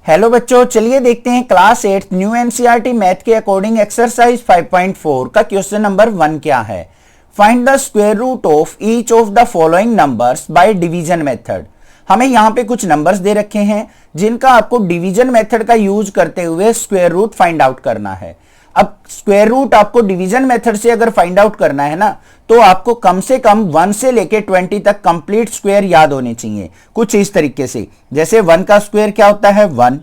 Hello बच्चों, चलिए देखते हैं क्लास 8 न्यू एनसीईआरटी मैथ के अकॉर्डिंग एक्सरसाइज 5.4 का क्वेश्चन नंबर 1 क्या है। Find the square root of each of the following numbers by division method. हमें यहाँ पे कुछ नंबर्स दे रखे हैं जिनका आपको डिवीजन मेथड का यूज करते हुए स्क्वायर रूट फाइंड आउट करना है। अब स्क्वायर रूट आपको डिवीजन मेथड से अगर फाइंड आउट करना है ना, तो आपको कम से कम 1 से लेके 20 तक कंप्लीट स्क्वायर याद होने चाहिए। कुछ इस तरीके से, जैसे 1 का स्क्वायर क्या होता है 1,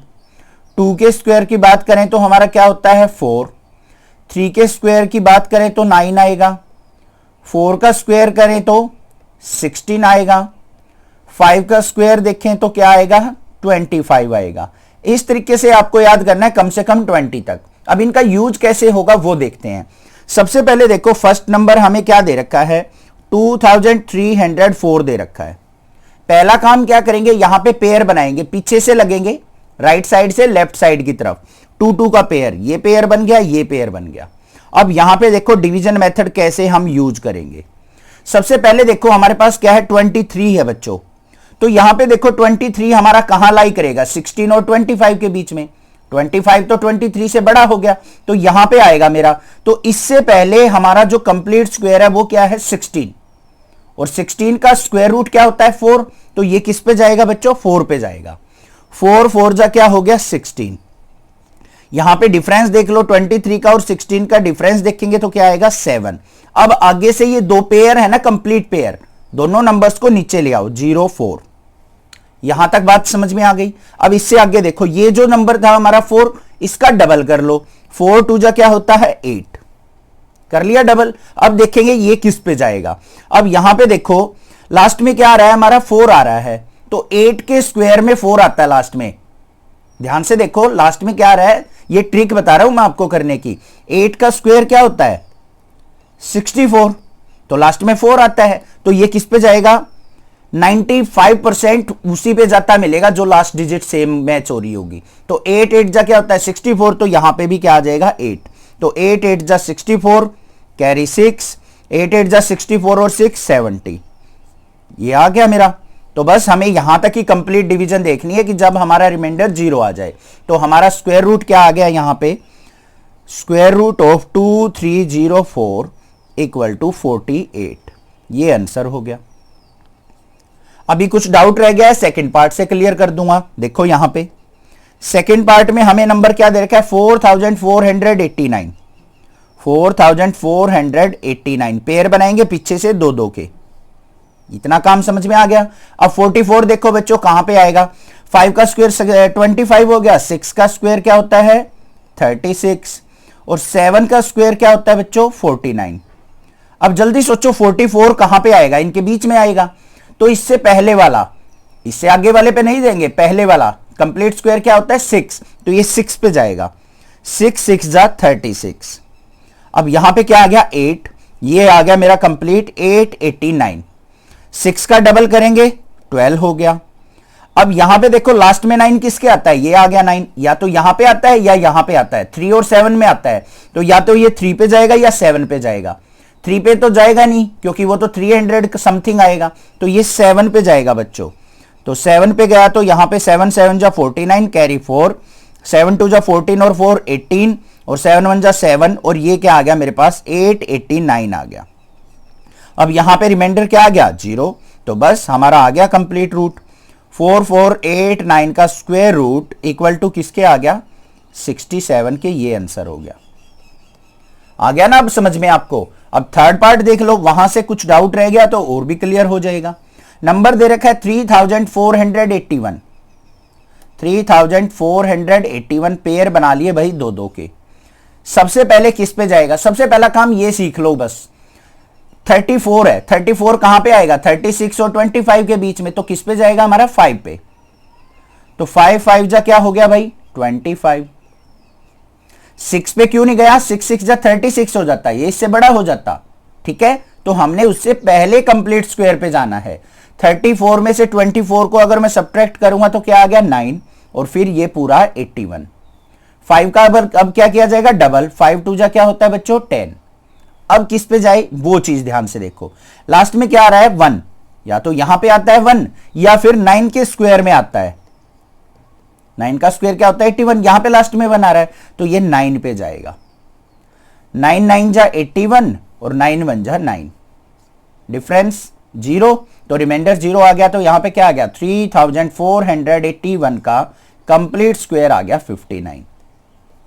2 के स्क्वायर की बात करें तो हमारा क्या होता है 4, 3 के स्क्वायर की बात करें तो 9 आएगा, 4 का स्क्वायर करें तो 16 आएगा, 5 का स्क्वायर देखें तो क्या आएगा 25 आएगा। इस तरीके से आपको याद करना है कम से कम 20 तक। अब इनका यूज कैसे होगा वो देखते हैं। सबसे पहले देखो, फर्स्ट नंबर हमें क्या दे रखा है 2304 दे रखा है। पहला काम क्या करेंगे, यहां पे पेयर बनाएंगे, पीछे से लगेंगे राइट साइड से लेफ्ट साइड की तरफ, 2 का पेयर, ये पेयर बन गया, ये पेयर बन गया। अब यहां पे देखो डिवीजन मेथड कैसे हम यूज करेंगे। सबसे पहले देखो हमारे पास क्या है 23 है बच्चों, तो यहां पे देखो 23 हमारा कहां लाई करेगा 16 और 25 के बीच में। 25 तो 23 से बड़ा हो गया, तो यहां पे आएगा मेरा। तो इससे पहले हमारा जो कंप्लीट स्क्वायर है वो क्या है 16, और 16 का स्क्वायर रूट क्या होता है 4, तो ये किस पे जाएगा बच्चों 4 पे जाएगा। 4 जा क्या हो गया 16। यहां पे डिफरेंस देख लो 23 का और 16 का डिफरेंस देखेंगे तो क्या आएगा 7। अब आगे से ये दो पेयर है ना कंप्लीट पेयर, दोनों नंबर्स को नीचे ले आओ 0 4। यहां तक बात समझ में आ गई। अब इससे आगे देखो, ये जो नंबर था हमारा 4, इसका डबल कर लो, 4 2 जा क्या होता है 8, कर लिया डबल। अब देखेंगे ये किस पे जाएगा। अब यहां पे देखो लास्ट में क्या आ रहा है हमारा 4 आ रहा है, तो 8 के स्क्वायर में 4 आता है लास्ट में। ध्यान से देखो लास्ट में क्या आ रहा है, ये ट्रिक बता रहा हूं मैं आपको करने की। 8 का स्क्वायर क्या होता है 64, तो लास्ट में 4 आता है, तो ये किस पे जाएगा 95% उसी पे जाता मिलेगा जो लास्ट डिजिट सेम मैच हो रही होगी। तो 8 8 जा क्या होता है 64, तो यहां पे भी क्या आ जाएगा 8, तो 8 8 जा 64 कैरी 6, 8 8 जा 64 और 6 70, ये आ गया मेरा। तो बस हमें यहां तक ही कंप्लीट डिवीजन देखनी है कि जब हमारा रिमाइंडर 0 आ जाए। तो हमारा स्क्वायर रूट क्या आ गया यहां पे, square root of 2304 equal to 48, ये आंसर हो गया। अभी कुछ डाउट रह गया है, सेकंड पार्ट से क्लियर कर दूंगा। देखो यहां पे सेकंड पार्ट में हमें नंबर क्या दे रखा है 4489, 4489 पेयर बनाएंगे पीछे से 2 के। इतना काम समझ में आ गया। अब 44 देखो बच्चों कहां पे आएगा, 5 का स्क्वायर 25 हो गया, 6 का स्क्वायर क्या होता है 36, और 7 का स्क्वायर क्या होता है बच्चों 49। अब जल्दी सोचो 44 कहां पे आएगा, इनके बीच में आएगा। तो इससे पहले वाला, इससे आगे वाले पे नहीं देंगे, पहले वाला कंप्लीट स्क्वायर क्या होता है 6, तो ये 6 पे जाएगा, 6 6 जा 36। अब यहां पे क्या आ गया 8, ये आ गया मेरा कंप्लीट 889, 6 का डबल करेंगे 12 हो गया। अब यहां पे देखो लास्ट में 9 किसके आता है, ये आ गया 9, या तो यहां पे आता है या यहां पे आता है, 3 और 7 में आता है, तो या तो ये 3 पे जाएगा या 7 पे जाएगा। 3 पे तो जाएगा नहीं क्योंकि वो तो 300 समथिंग आएगा, तो ये 7 पे जाएगा बच्चों। तो 7 पे गया तो यहां पे 7 7 जा 49 कैरी 4, 7 2 जा 14 और 4 18, और 7 1 जा 7, और ये क्या आ गया मेरे पास 889 आ गया। अब यहां पे रिमाइंडर क्या आ गया 0, तो बस हमारा आ गया कंप्लीट रूट। 4489 का स्क्वायर रूट इक्वल टू किसके आ गया 67 के, ये आंसर हो गया। आ गया ना अब समझ में आपको। अब थर्ड पार्ट देख लो, वहां से कुछ डाउट रह गया तो और भी क्लियर हो जाएगा। नंबर दे रखा है 3481, 3481 पेयर बना लिए भाई 2 के। सबसे पहले किस पे जाएगा, सबसे पहला काम ये सीख लो बस, 34 है, 34 कहां पे आएगा 36 और 25 के बीच में, तो किस पे जाएगा हमारा 5 पे। तो 5 5 जा क्या हो गया भाई 25, 6 पे क्यों नहीं गया, 6 6 जा 36 हो जाता, ये इससे बड़ा हो जाता। ठीक है, तो हमने उससे पहले कंप्लीट स्क्वायर पे जाना है। 34 में से 24 को अगर मैं सब्ट्रैक्ट करूंगा तो क्या आ गया 9, और फिर ये पूरा 81। 5 का अब क्या किया जाएगा डबल, 5 2 जा क्या होता है बच्चों 10। अब किस पे जाए वो चीज ध्यान से देखो, लास्ट में क्या आ रहा है 1, या तो यहां पे आता है 1 या फिर 9 के स्क्वायर में आता है। 9 का स्क्वायर क्या होता है 81, यहां पे लास्ट में 1 आ रहा है तो ये 9 पे जाएगा। 9 9 जा 81 और 9 1 जा 9, डिफरेंस 0, तो रिमाइंडर 0 आ गया। तो यहां पे क्या आ गया 3481 का कंप्लीट स्क्वायर आ गया 59,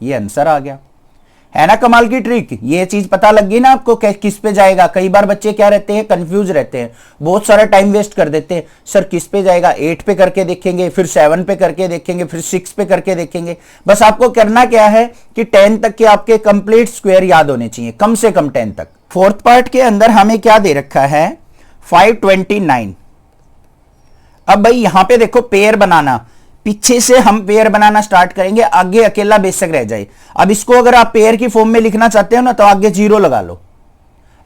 ये आंसर आ गया। है ना कमाल की ट्रिक, ये चीज पता लग गई ना आपको किस पे जाएगा। कई बार बच्चे क्या रहते हैं कंफ्यूज रहते हैं, बहुत सारा टाइम वेस्ट कर देते हैं, सर किस पे जाएगा, 8 पे करके देखेंगे, फिर 7 पे करके देखेंगे, फिर 6 पे करके देखेंगे। बस आपको करना क्या है कि 10 तक के आपके कंप्लीट स्क्वायर याद होने चाहिए, कम से कम 10 तक। फोर्थ पार्ट के अंदर हमें क्या दे रखा है 529। अब भाई यहां पे देखो पेयर बनाना, पीछे से हम पेयर बनाना स्टार्ट करेंगे, आगे अकेला बेशक रह जाए। अब इसको अगर आप पेयर की फॉर्म में लिखना चाहते हो ना तो आगे 0 लगा लो,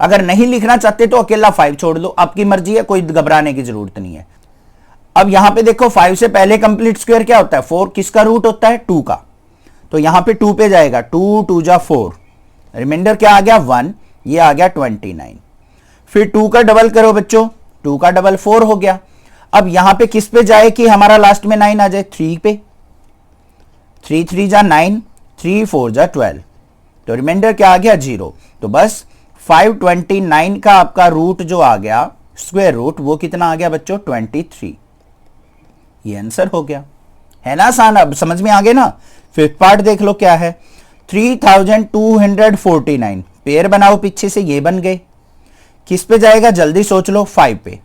अगर नहीं लिखना चाहते तो अकेला 5 छोड़ दो, आपकी मर्जी है, कोई घबराने की जरूरत नहीं है। अब यहां पे देखो 5 से पहले कंप्लीट स्क्वायर क्या होता है 4, किसका रूट होता है 2 का, तो यहां पे 2 पे जाएगा, 2 2 जा 4, रिमाइंडर क्या आ गया 1, ये आ गया 29। फिर 2 का डबल करो बच्चों, 2 का डबल 4 हो गया। अब यहां पे किस पे जाए कि हमारा लास्ट में 9 आ जाए 3 पे, 3 3 जा 9, 3 4 जा 12, तो रिमाइंडर क्या आ गया 0। तो बस 529 का आपका रूट जो आ गया स्क्वायर रूट वो कितना आ गया बच्चों 23, ये आंसर हो गया। है ना आसान, अब समझ में आ गए ना। फिफ्थ पार्ट देख लो क्या है 3249, पेयर बनाओ पीछे से, ये बन गए। किस पे जाएगा जल्दी सोच लो 5 पे,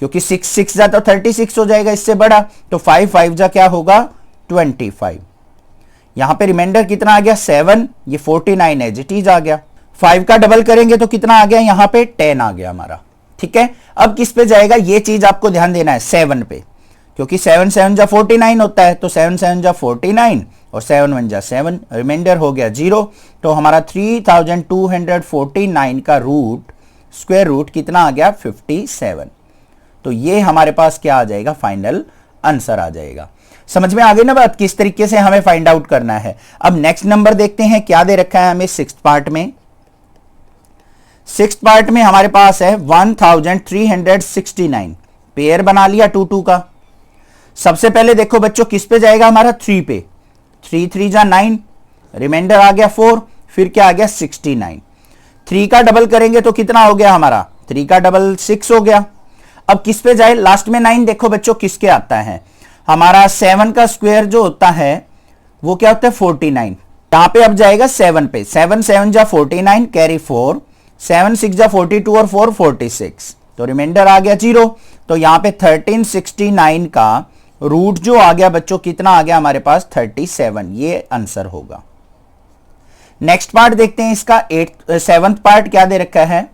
क्योंकि 6 6 जा तो 36 हो जाएगा इससे बड़ा, तो 5 5 जा क्या होगा 25। यहां पे रिमाइंडर कितना आ गया 7, ये 49 एज इट इज आ गया। 5 का डबल करेंगे तो कितना आ गया यहां पे 10 आ गया हमारा, ठीक है। अब किस पे जाएगा ये चीज आपको ध्यान देना है 7 पे, क्योंकि 7 7 जा 49 होता है, तो 7 7 जा 49 और 7 1 जा 7, रिमाइंडर हो गया 0। तो हमारा 3249 का रूट स्क्वायर रूट कितना आ गया 57। तो ये हमारे पास क्या आ जाएगा फाइनल आंसर आ जाएगा। समझ में आ गई ना बात, किस तरीके से हमें फाइंड आउट करना है। अब नेक्स्ट नंबर देखते हैं क्या दे रखा है हमें सिक्स्थ पार्ट में। सिक्स्थ पार्ट में हमारे पास है 1369, पेयर बना लिया 2 2 का। सबसे पहले देखो बच्चों किस पे जाएगा हमारा 3 पे, 3 3 जा 9, रिमाइंडर आ गया 4, फिर क्या आ गया 69। 3 का डबल करेंगे तो कितना हो गया हमारा 3 का डबल 6 हो गया। अब किस पे जाए लास्ट में 9, देखो बच्चों किसके आता है हमारा 7 का स्क्वायर जो होता है वो क्या होता है 49। यहां पे अब जाएगा 7 पे, 7 7 जा 49 कैरी 4, 7 6 जा 42 और 4 46, तो रिमाइंडर आ गया 0। तो यहां पे 1369 का रूट जो आ गया बच्चों कितना आ गया हमारे पास 37, ये आंसर होगा। नेक्स्ट पार्ट देखते हैं इसका 7th पार्ट क्या दे रखा है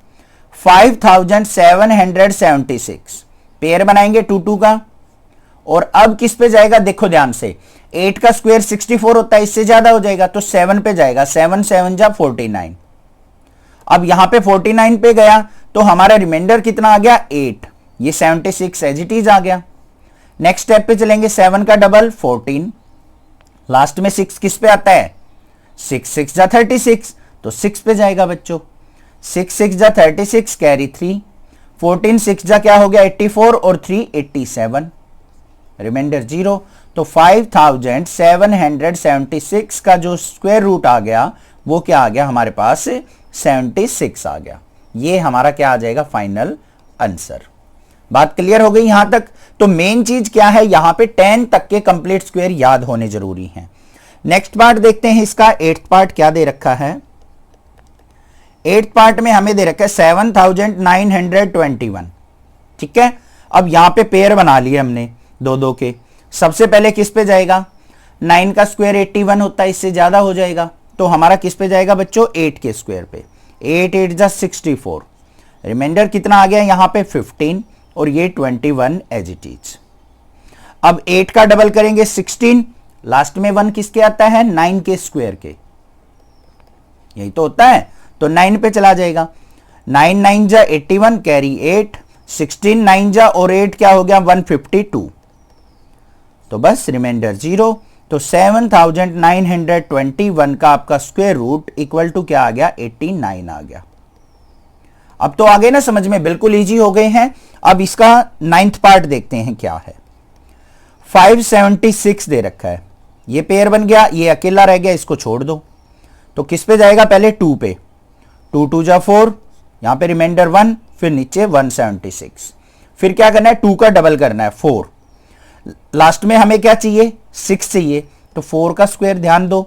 5776, पेयर बनाएंगे 2 2 का। और अब किस पे जाएगा देखो ध्यान से, 8 का स्क्वायर 64 होता है, इससे ज्यादा हो जाएगा तो 7 पे जाएगा, 7 7 जा 49। अब यहां पे 49 पे गया तो हमारा रिमाइंडर कितना आ गया 8, ये 76 एज इट इज आ गया। नेक्स्ट स्टेप पे चलेंगे 7 का डबल 14, लास्ट में 6 किस पे आता है 6 6 जा 36, तो 6 पे जाएगा बच्चों, 6 6 जा 36 कैरी 3, 14 6 जा क्या हो गया 84 और 3 87, रिमाइंडर 0। तो 5776 का जो स्क्वायर रूट आ गया वो क्या आ गया हमारे पास 76 आ गया। ये हमारा क्या आ जाएगा फाइनल आंसर। बात क्लियर हो गई यहां तक। तो मेन चीज क्या है यहां पे 10 तक के कंप्लीट स्क्वायर याद होने जरूरी हैं। नेक्स्ट पार्ट देखते हैं इसका 8th पार्ट क्या दे रखा है। 8th पार्ट में हमें दे रखा है 7921, ठीक है। अब यहां पे पेयर बना लिए हमने 2 2 के। सबसे पहले किस पे जाएगा 9 का स्क्वायर 81 होता है, इससे ज्यादा हो जाएगा, तो हमारा किस पे जाएगा बच्चों 8 के स्क्वायर पे, 8 8 जा 64, रिमाइंडर कितना आ गया यहां पे 15 और ये 21 एज इट इज। अब 8 का डबल करेंगे 16, लास्ट में 1 किसके आता है 9 के स्क्वायर के, यही तो होता है, तो 9 पे चला जाएगा। 9 9 जा 81 कैरी 8, 16 9 जा और 8 क्या हो गया 152, तो बस रिमाइंडर 0। तो 7921 का आपका स्क्वायर रूट इक्वल टू क्या आ गया 89 आ गया। अब तो आ गए ना समझ में, बिल्कुल इजी हो गए हैं। अब इसका 9th पार्ट देखते हैं क्या है। 576 दे रखा है, ये पेयर बन गया, ये अकेला रह गया, इसको छोड़ दो। तो किस पे जाएगा, पहले 2 पे, 2 2 जा 4, यहां पे रिमाइंडर 1, फिर नीचे 176। फिर क्या करना है, 2 का डबल करना है 4, लास्ट में हमें क्या चाहिए, 6 चाहिए। तो 4 का स्क्वायर ध्यान दो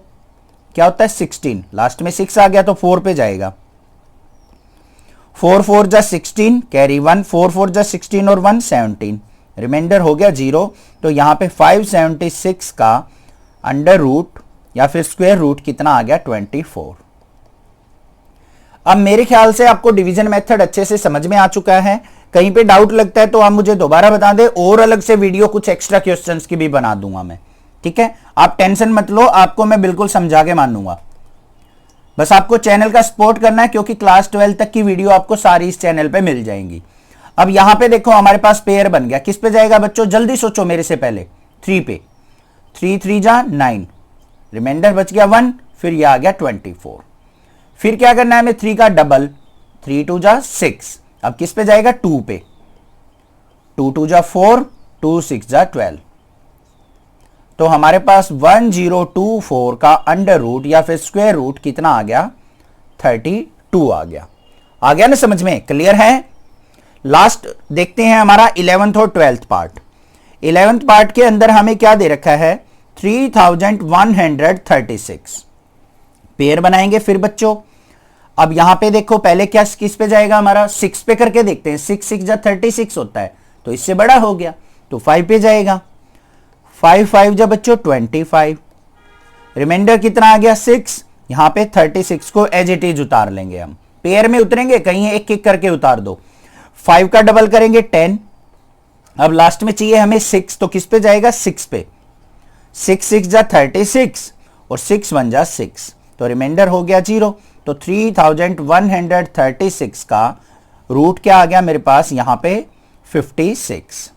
क्या होता है 16, लास्ट में 6 आ गया तो 4 पे जाएगा। 4 4 जा 16, कैरी 1, 4 4 जा 16 और 1 17, रिमाइंडर हो गया 0। तो यहां पे 576 का अंडर रूट या फिर स्क्वायर रूट कितना आ गया, 24। अब मेरे ख्याल से आपको डिवीजन मेथड अच्छे से समझ में आ चुका है। कहीं पे डाउट लगता है तो आप मुझे दोबारा बता दें, और अलग से वीडियो कुछ एक्स्ट्रा क्वेश्चंस की भी बना दूंगा मैं, ठीक है। आप टेंशन मत लो, आपको मैं बिल्कुल समझा के मानूंगा। बस आपको चैनल का सपोर्ट करना है, क्योंकि क्लास 12 तक की वीडियो आपको सारी इस चैनल पे मिल जाएंगी। अब यहां पे देखो हमारे पास पेयर बन गया, किस पे जाएगा बच्चों, जल्दी सोचो मेरे से पहले, 3 पे, 3 3 जा 9, रिमाइंडर बच गया 1, फिर यह आ गया 24। फिर क्या करना है हमें, 3 का डबल, 3 2 जा 6, अब किस पे जाएगा, 2 पे, 2 2 जा 4, 2 6 जा 12। तो हमारे पास 1024 का अंडर रूट या फिर स्क्वायर रूट कितना आ गया, 32 आ गया ना समझ में, क्लियर है। लास्ट देखते हैं हमारा 11th और 12th पार्ट। 11th पार्ट के अंदर हमें क्या दे रखा है, 3136 पेयर बनाएंगे। फिर बच्चों अब यहां पे देखो पहले क्या किस पे जाएगा हमारा, 6 पे करके देखते हैं, 6 6 जा 36 होता है, तो इससे बड़ा हो गया तो 5 पे जाएगा, 5 5 जा बच्चों 25, रिमाइंडर कितना आ गया 6, यहां पे 36 को एज इट इज उतार लेंगे हम, पेयर में उतरेंगे, कहीं एक एक करके उतार दो। 5 का डबल करेंगे 10, अब लास्ट में चाहिए हमें 6, तो किस पे जाएगा 6 पे, 6 6 जा 36 और 6 1 जा 6, तो रिमाइंडर हो गया 0। तो 3136 का रूट क्या आ गया मेरे पास यहां पे 56,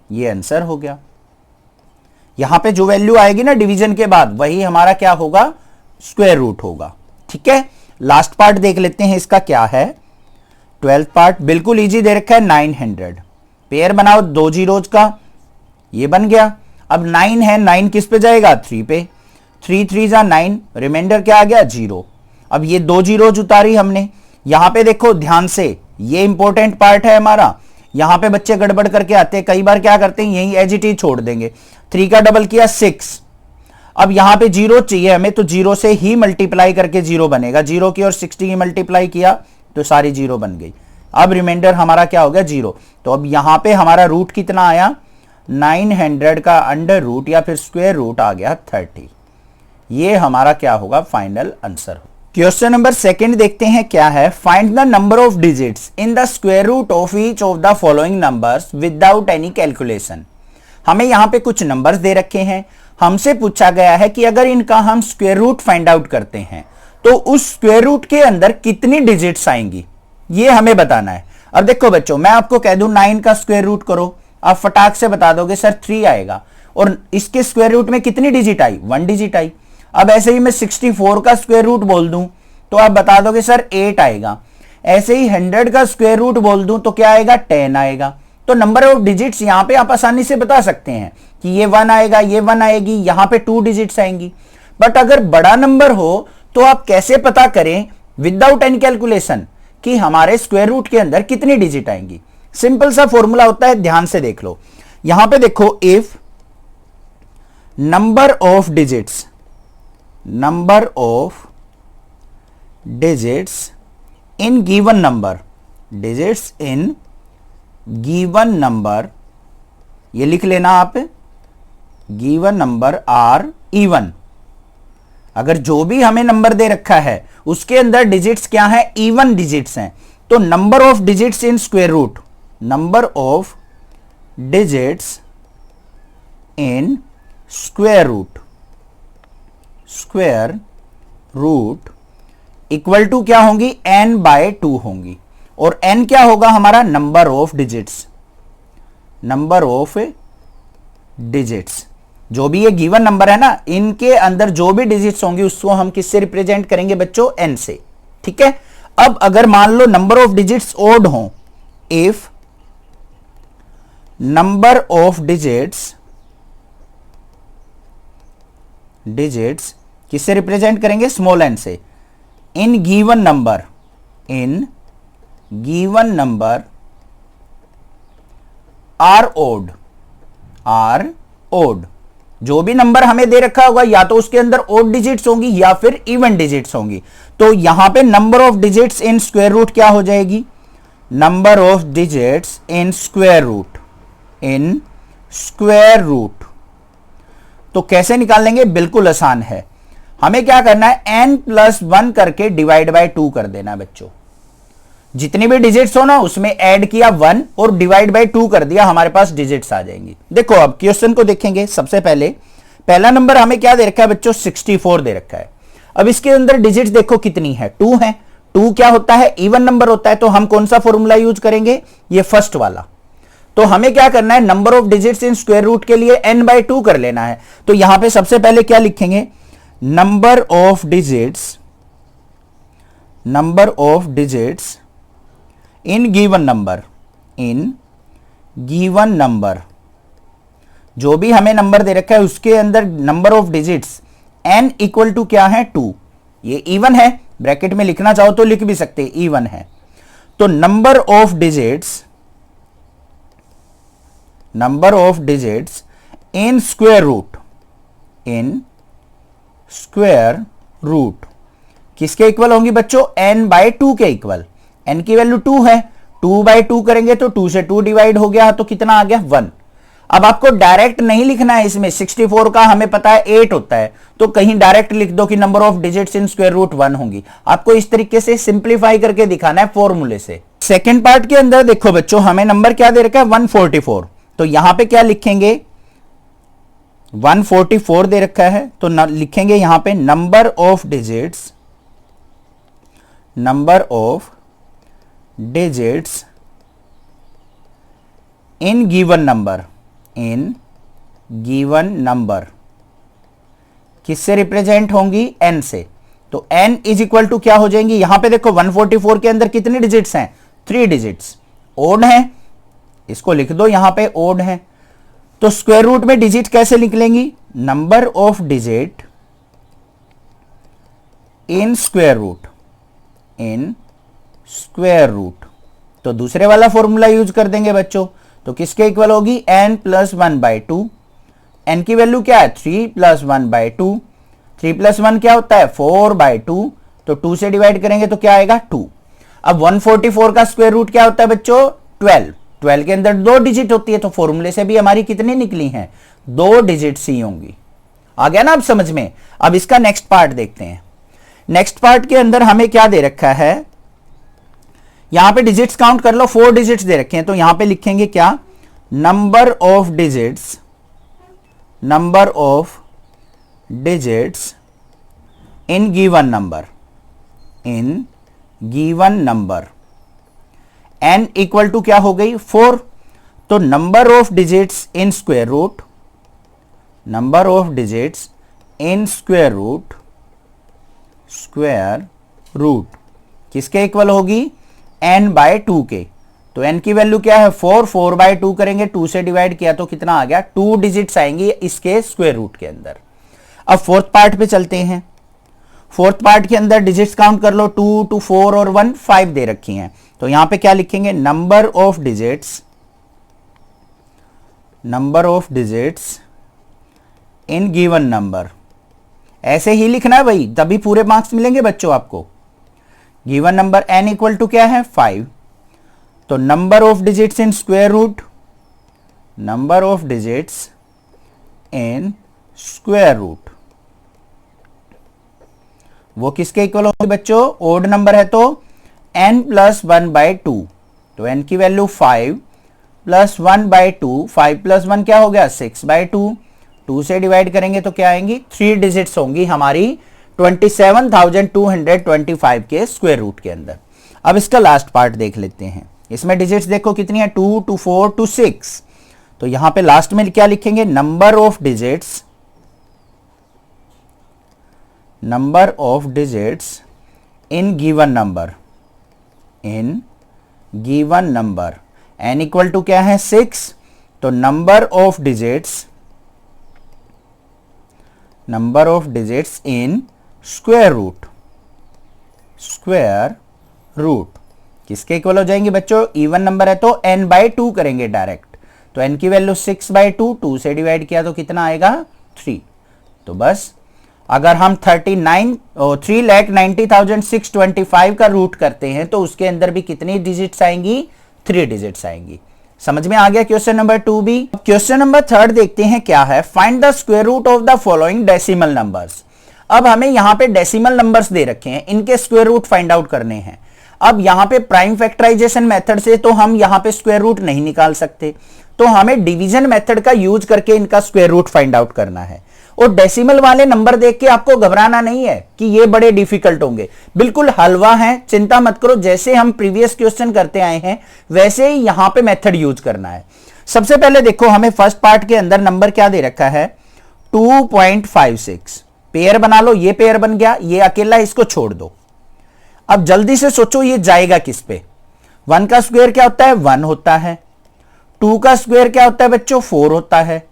ये आंसर हो गया। यहां पे जो वैल्यू आएगी ना डिवीजन के बाद, वही हमारा क्या होगा, स्क्वायर रूट होगा, ठीक है। लास्ट पार्ट देख लेते हैं इसका क्या है। 12th पार्ट बिल्कुल इजी दे रखा है, 900 पेयर बनाओ 2 जीरोज का, ये बन गया। अब 9 है, 9 किस पे जाएगा, 3 पे, 3 3 जा 9, रिमाइंडर क्या आ गया 0। अब ये 2 जीरोज उतारी हमने। यहां पे देखो ध्यान से, ये इंपॉर्टेंट पार्ट है हमारा, यहां पे बच्चे गड़बड़ करके आते हैं, कई बार क्या करते हैं यही एज इट इज छोड़ देंगे। 3 का डबल किया 6, अब यहां पे 0 चाहिए हमें, तो 0 से ही मल्टीप्लाई करके 0 बनेगा, 0 की और 60 की मल्टीप्लाई किया तो सारी 0 बन गई। अब रिमाइंडर हमारा क्या हो गया 0। तो अब यहां पे हमारा रूट कितना आया, 900 का अंडर रूट या फिर स्क्वायर रूट आ गया 30। ये हमारा क्या होगा, फाइनल आंसर। क्वेश्चन नंबर 2 देखते हैं क्या है, find the number of digits in the square root of each of the following numbers without any calculation. हमें यहां पे कुछ नंबर्स दे रखे हैं, हमसे पूछा गया है कि अगर इनका हम स्क्वायर रूट फाइंड आउट करते हैं तो उस स्क्वायर रूट के अंदर कितनी डिजिट्स आएंगी, ये हमें बताना है। अब देखो बच्चों, मैं आपको कह दूं 9 का स्क्वायर रूट करो, आप फटाक से बता दोगे सर 3 आएगा, और इसके स्क्वायर रूट में कितनी डिजिट आई, 1 डिजिट आई। अब ऐसे ही मैं 64 का स्क्वायर रूट बोल दूं तो आप बता दोगे सर 8 आएगा। ऐसे ही 100 का स्क्वायर रूट बोल दूं तो क्या आएगा, 10 आएगा। तो नंबर ऑफ डिजिट्स यहां पे आप आसानी से बता सकते हैं कि ये 1 आएगा, ये 1 आएगी, यहां पे 2 डिजिट्स आएंगी। बट अगर बड़ा नंबर हो तो आप कैसे पता करें विदाउट एनी कैलकुलेशन कि हमारे स्क्वायर रूट के अंदर कितनी डिजिट आएंगी। सिंपल सा फॉर्मूला होता है, ध्यान से देख लो। यहां पे देखो, if number of digits in given number, digits in given number, ये लिख लेना आप, गिवन नंबर आर इवन। अगर जो भी हमें नंबर दे रखा है उसके अंदर डिजिट्स क्या है, इवन डिजिट्स हैं, तो number of digits in square root, number of digits in square root equal to क्या होंगी, n/2 होंगी। और n क्या होगा हमारा, नंबर ऑफ डिजिट्स। जो भी ये गिवन नंबर है ना, इनके अंदर जो भी डिजिट्स होंगी उसको हम किससे रिप्रेजेंट करेंगे बच्चों, n से, ठीक है। अब अगर मान लो नंबर ऑफ डिजिट्स ओड हो, if number of digits digits किससे रिप्रेजेंट करेंगे, स्मॉल एन से, in given number, in given number are odd, are odd. जो भी नंबर हमें दे रखा होगा या तो उसके अंदर ओड डिजिट्स होंगी या फिर इवन डिजिट्स होंगी। तो यहां पे number of digits in square root क्या हो जाएगी, number of digits in square root, in square root. तो कैसे निकाल लेंगे, बिल्कुल आसान है। हमें क्या करना है, n+1 करके डिवाइड बाय 2 कर देना है बच्चों। जितनी भी डिजिट्स हो ना उसमें ऐड किया 1 और डिवाइड बाय 2 कर दिया, हमारे पास डिजिट्स आ जाएंगी। देखो अब क्वेश्चन को देखेंगे। सबसे पहले पहला नंबर हमें क्या दे रखा है बच्चों, 64 दे रखा है। अब इसके अंदर डिजिट्स देखो कितनी है, 2 है। 2 क्या होता है, इवन नंबर होता है। तो हम कौन सा फॉर्मूला यूज करेंगे, ये फर्स्ट वाला। तो हमें क्या करना है, number of digits in square root के लिए n/2 कर लेना है। तो यहां पे सबसे पहले क्या लिखेंगे, number of digits, number of digits in given number, in given number, जो भी हमें नंबर दे रखा है उसके अंदर number of digits n equal to क्या है, 2। ये इवन है, ब्रैकेट में लिखना चाहो तो लिख भी सकते, इवन है। तो number of digits, number of digits in square root, in square root किसके इक्वल होंगी बच्चों, n/2 के इक्वल। n की वैल्यू 2 है, 2/2 करेंगे तो 2 से 2 डिवाइड हो गया, तो कितना आ गया, 1। अब आपको डायरेक्ट नहीं लिखना है इसमें, 64 का हमें पता है 8 होता है, तो कहीं डायरेक्ट लिख दो कि number of digits in square root 1 होंगी। आपको इस तरीके से सिंप्लीफाई करके दिखाना है फॉर्मूले से। सेकेंड पार्ट के अंदर देखो बच्चों, हमें नंबर क्या दे रखा है, 144। तो यहां पे क्या लिखेंगे, 144 दे रखा है, तो लिखेंगे यहां पे number of digits, number of digits in given number, in given number किससे रिप्रेजेंट होंगी, n से। तो n इज इक्वल टू क्या हो जाएंगी, यहां पे देखो 144 के अंदर कितनी डिजिट्स हैं, 3 डिजिट्स, ओड है, इसको लिख दो यहां पे ओड है। तो स्क्वायर रूट में डिजिट कैसे निकलेंगी, number of digit in square root, in square root. तो दूसरे वाला फॉर्मूला यूज कर देंगे बच्चों। तो किसके इक्वल होगी, n+1/2। n की वैल्यू क्या है, 3+1/2। 3+1 क्या होता है, 4/2। तो 2 से डिवाइड करेंगे तो क्या आएगा, 2। अब 144 का स्क्वायर रूट क्या होता है बच्चों, 12। 12 के अंदर 2 डिजिट होती है, तो फॉर्मूले से भी हमारी कितनी निकली हैं, 2 डिजिट्स ही होंगी। आ गया ना अब समझ में। अब इसका नेक्स्ट पार्ट देखते हैं। नेक्स्ट पार्ट के अंदर हमें क्या दे रखा है, यहां पे डिजिट्स काउंट कर लो, 4 डिजिट्स दे रखे हैं। तो यहां पे लिखेंगे क्या, number of digits, number of digits in given number, in given number. n equal to क्या हो गई, 4। तो number of digits in square root, number of digits in square root, square root किसके इक्वल होगी, n/2 के। तो n की value क्या है, 4। 4/2 करेंगे, 2 से डिवाइड किया तो कितना आ गया, 2 डिजिट्स आएंगी इसके स्क्वायर रूट के अंदर। अब फोर्थ पार्ट पे चलते हैं। फोर्थ पार्ट के अंदर डिजिट्स काउंट कर लो, 2, 2, 4 और 1, 5 दे रखी हैं। तो यहां पे क्या लिखेंगे, number of digits, number of digits in given number. ऐसे ही लिखना है भाई, तभी पूरे मार्क्स मिलेंगे बच्चों आपको। Given number n equal to क्या है, 5। तो number of digits in square root, number of digits in square root वो किसके इक्वल होगी बच्चों, ओड नंबर है तो n+1/2। तो n की वैल्यू 5 + 1/2, 5 + 1 क्या हो गया, 6/2। 2 से डिवाइड करेंगे तो क्या आएंगी, 3 डिजिट्स होंगी हमारी 27,225 के स्क्वायर रूट के अंदर। अब इसका लास्ट पार्ट देख लेते हैं। इसमें डिजिट्स देखो कितनी है, 2, 2, 4, 2, 6। तो यहां पे लास्ट में क्या लिखेंगे, number of digits, number of digits in given number, in given number. n equal to क्या है, 6। तो number of digits, number of digits in square root. Square root किसके इक्वल हो जाएंगे बच्चों? इवन नंबर है तो n/2 करेंगे डायरेक्ट। तो n की वैल्यू 6/2, 2 से डिवाइड किया तो कितना आएगा? 3। तो बस अगर हम 3,90,625 का रूट करते हैं तो उसके अंदर भी कितनी डिजिट्स आएंगी? 3 डिजिट्स आएंगी। समझ में आ गया क्वेश्चन नंबर 2 भी। क्वेश्चन नंबर 3 देखते हैं क्या है। Find the square root of the following decimal numbers. अब हमें यहां पे डेसिमल नंबर्स दे रखे हैं, इनके स्क्वायर रूट फाइंड आउट करने हैं। अब यहां पे प्राइम फैक्टराइजेशन मेथड से तो हम यहां पे स्क्वायर रूट नहीं निकाल सकते, तो हमें डिवीजन मेथड का यूज करके इनका स्क्वायर रूट फाइंड आउट करना है। और डेसिमल वाले नंबर देख के आपको घबराना नहीं है कि ये बड़े डिफिकल्ट होंगे, बिल्कुल हलवा है, चिंता मत करो। जैसे हम प्रीवियस क्वेश्चन करते आए हैं वैसे ही यहां पे मेथड यूज करना है। सबसे पहले देखो, हमें फर्स्ट पार्ट के अंदर नंबर क्या दे रखा है? 2.56। पेयर बना लो, ये पेयर बन गया, ये अकेला, इसको छोड़ दो। अब जल्दी से सोचो ये जाएगा किस पे? 1 का स्क्वायर क्या होता है? 1 होता है। 2 का स्क्वायर क्या होता है बच्चों? 4 होता है।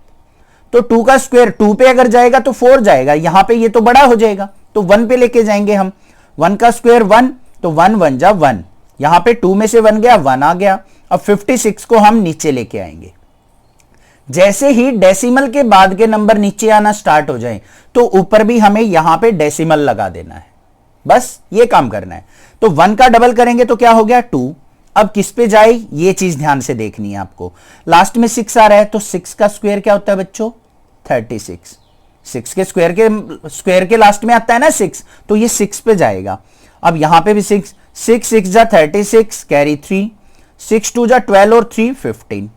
तो 2 का स्क्वायर 2 पे अगर जाएगा तो 4 जाएगा, यहां पे ये तो बड़ा हो जाएगा, तो 1 पे लेके जाएंगे हम। 1 का स्क्वायर 1, तो 1 1 जा 1, यहां पे 2 में से 1 गया, 1 आ गया। अब 56 को हम नीचे लेके आएंगे। जैसे ही डेसिमल के बाद के नंबर नीचे आना स्टार्ट हो जाए तो ऊपर भी हमें यहां पे डेसिमल लगा देना है, बस ये काम करना है। तो 1 का डबल करेंगे तो क्या हो गया? 2। अब किस पे जाए ये चीज ध्यान से देखनी है आपको। लास्ट में 6 आ रहा है, तो 6 का स्क्वायर क्या होता है बच्चों? 36। 6 के स्क्वायर के लास्ट में आता है ना 6, तो ये 6 पे जाएगा। अब यहां पे भी 6 6 जा 36, कैरी 3, 6 2 जा 12 और 3 15।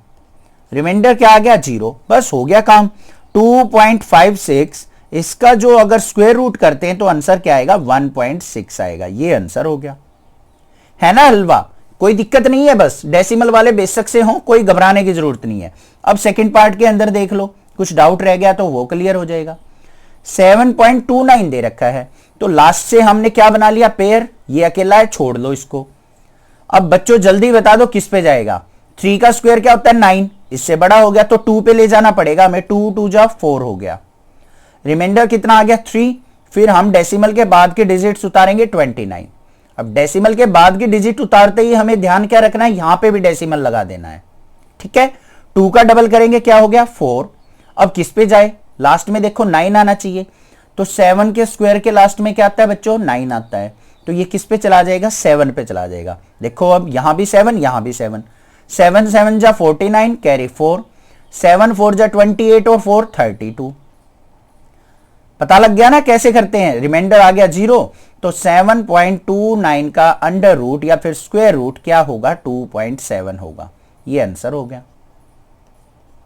रिमाइंडर क्या आ गया? 0। बस हो गया काम। 2.56 इसका जो अगर स्क्वायर रूट करते हैं तो आंसर क्या आएगा? 1.6 आएगा। ये आंसर हो गया, है ना हलवा? कोई दिक्कत नहीं है, बस डेसिमल वाले बेशक से हो, कोई घबराने की जरूरत नहीं है। अब सेकंड पार्ट के अंदर देख लो, कुछ डाउट रह गया तो वो क्लियर हो जाएगा। 7.29 दे रखा है, तो लास्ट से हमने क्या बना लिया? पेयर। ये अकेला है, छोड़ लो इसको। अब बच्चों जल्दी बता दो किस पे जाएगा? 3 का स्क्वायर क्या होता है? 9, इससे बड़ा हो गया तो 2 पे ले जाना पड़ेगा हमें। 2 2 जा 4 हो गया। रिमाइंडर कितना आ गया? 3। फिर हम डेसिमल के बाद के डिजिट्स उतारेंगे 29। अब डेसिमल के बाद की डिजिट उतारते ही हमें ध्यान क्या रखना है? यहां पे भी डेसिमल लगा देना है, ठीक है। 2 का डबल करेंगे, क्या हो गया? 4। अब किस पे जाए? लास्ट में देखो 9 आना चाहिए, तो 7 के स्क्वायर के लास्ट में क्या आता है बच्चों? 9 आता है, तो ये किस पे चला जाएगा? 7 पे चला जाएगा। देखो अब यहां भी 7, यहां भी 7, 7 7 जा 49, कैरी 4, 7 4 जा 28 और 4 32। पता लग गया ना कैसे करते हैं? रिमाइंडर आ गया 0, तो 7.29 का अंडर रूट या फिर स्क्वायर रूट क्या होगा? 2.7 होगा। ये आंसर हो गया,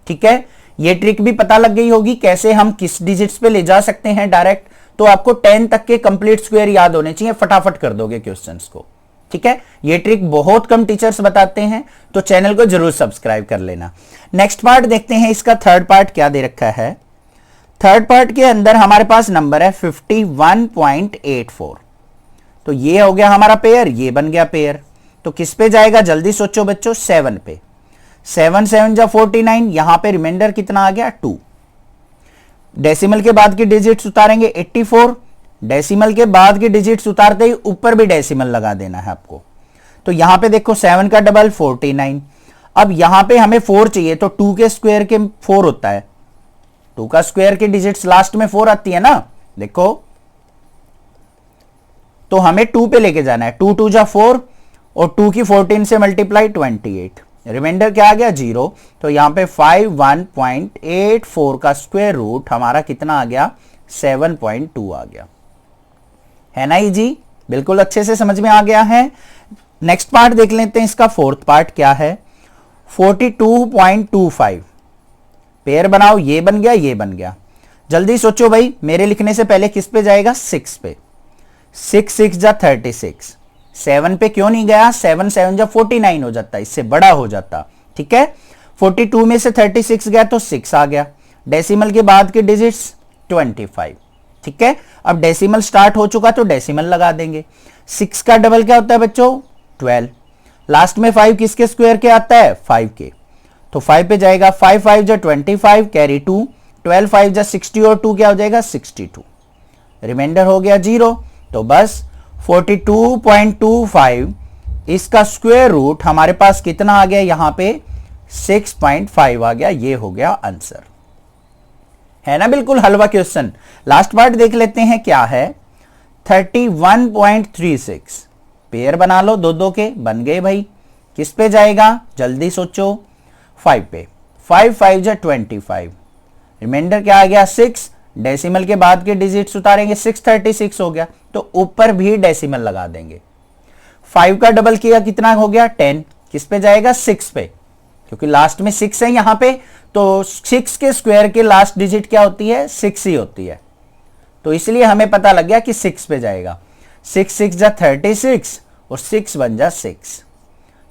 ठीक है। ये ट्रिक भी पता लग गई होगी कैसे हम किस डिजिट्स पे ले जा सकते हैं डायरेक्ट। तो आपको 10 तक के कंप्लीट स्क्वायर याद होने चाहिए, फटाफट कर दोगे क्वेश्चंस को, ठीक है। ये ट्रिक बहुत कम टीचर्स बताते हैं, तो चैनल को जरूर सब्सक्राइब कर लेना। नेक्स्ट पार्ट देखते हैं, इसका थर्ड पार्ट क्या दे रखा है। थर्ड पार्ट के अंदर हमारे पास नंबर है 51.84। तो ये हो गया हमारा पेयर, ये बन गया पेयर। तो किस पे जाएगा? जल्दी सोचो बच्चों, 7 पे। 7 7 जा 49, यहां पे रिमाइंडर कितना आ गया? 2। डेसिमल के बाद की डिजिट्स उतारेंगे 84। डेसिमल के बाद की डिजिट्स उतारते ही ऊपर भी डेसिमल लगा देना है आपको। तो यहां पे देखो 7 का डबल 49। अब यहां पे हमें 4 चाहिए, तो 2 के स्क्वायर के 4 होता है। 2 का स्क्वायर की डिजिट्स लास्ट में 4 आती है ना, देखो। तो हमें 2 पे लेके जाना है। 2 2 जा 4 और 2 की 14 से मल्टीप्लाई 28। रिमाइंडर क्या आ गया? 0। तो यहां पे 51.84 का स्क्वायर रूट हमारा कितना आ गया? 7.2 आ गया, है ना इजी? बिल्कुल अच्छे से समझ में आ गया है। नेक्स्ट पार्ट देख लेते हैं, इसका फोर्थ पार्ट क्या है। 42.25 पेयर बनाओ, ये बन गया, ये बन गया। जल्दी सोचो भाई, मेरे लिखने से पहले किस पे जाएगा? 6 पे। 6 6 जा 36। 7 पे क्यों नहीं गया? 7 7 जा 49 हो जाता, इससे बड़ा हो जाता, ठीक है। 42 में से 36 गया तो 6 आ गया। डेसिमल के बाद के डिजिट्स 25, ठीक है। अब डेसिमल स्टार्ट हो चुका तो डेसिमल लगा देंगे। 6 का डबल क्या होता है बच्चों? 12। लास्ट में 5 किसके स्क्वायर के आता है? 5 के। तो 5 पे जाएगा, 5 5 जा 25, कैरी 2, 12 5 जा 60 और 2 क्या हो जाएगा 62, रिमाइंडर हो गया 0। तो बस 42.25 इसका स्क्वायर रूट हमारे पास कितना आ गया, यहां पे 6.5 आ गया। ये हो गया आंसर, है ना बिल्कुल हलवा क्वेश्चन। लास्ट पार्ट देख लेते हैं क्या है। 31.36 पेयर बना लो, दो दो के बन गए भाई। किस पे जाएगा जल्दी सोचो, 5 पे। 5 5 जा 25, रिमाइंडर क्या आ गया 6, डेसिमल के बाद के डिजिट्स उतारेंगे 636 हो गया, तो ऊपर भी डेसिमल लगा देंगे। 5 का डबल किया कितना हो गया 10, किस पे जाएगा 6 पे, क्योंकि लास्ट में 6 है यहां पे, तो 6 के स्क्वायर के लास्ट डिजिट क्या होती है 6 ही होती है, तो इसलिए हमें पता लग गया कि 6 पे जाएगा। 6 6 जा 36 और 6 बन जा 6,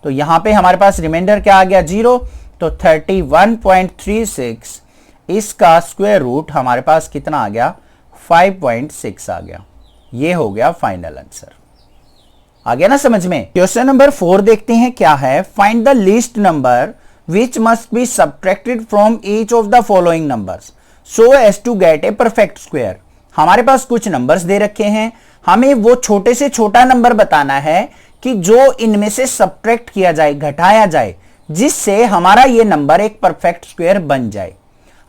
तो यहां पे हमारे पास रिमाइंडर क्या आ गया 0। तो 31.36 इसका स्क्वायर रूट हमारे पास कितना आ गया 5.6 आ गया। ये हो गया फाइनल आंसर। आ गया ना समझ में। क्वेश्चन नंबर 4 देखते हैं क्या है। Find the least number which must be subtracted from each of the following numbers so as to get a perfect square. हमारे पास कुछ नंबर्स दे रखे हैं, हमें वो छोटे से छोटा नंबर बताना है कि जो इनमें से सब्ट्रैक्ट किया जाए, घटाया जाए, जिससे हमारा ये नंबर एक परफेक्ट स्क्वायर बन जाए।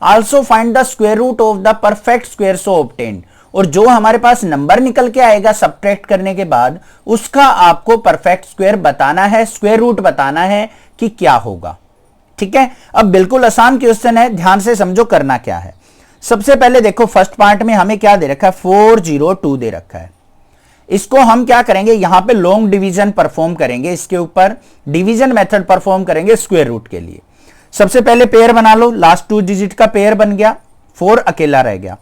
Also find the square root of the perfect square so obtained, और जो हमारे पास नंबर निकल के आएगा सब्ट्रैक्ट करने के बाद, उसका आपको परफेक्ट स्क्वायर बताना है, स्क्वायर रूट बताना है कि क्या होगा। ठीक है, अब बिल्कुल आसान क्वेश्चन है, ध्यान से समझो करना क्या है। सबसे पहले देखो फर्स्ट पार्ट में हमें क्या दे रखा है 402 दे रखा है। इसको हम क्या करेंगे, यहां पे लॉन्ग डिवीजन परफॉर्म करेंगे, इसके ऊपर डिवीजन मेथड परफॉर्म करेंगे स्क्वायर रूट के लिए। सबसे पहले पेयर बना लो, लास्ट 2 डिजिट का पेयर बन गया, 4 अकेला रह गया,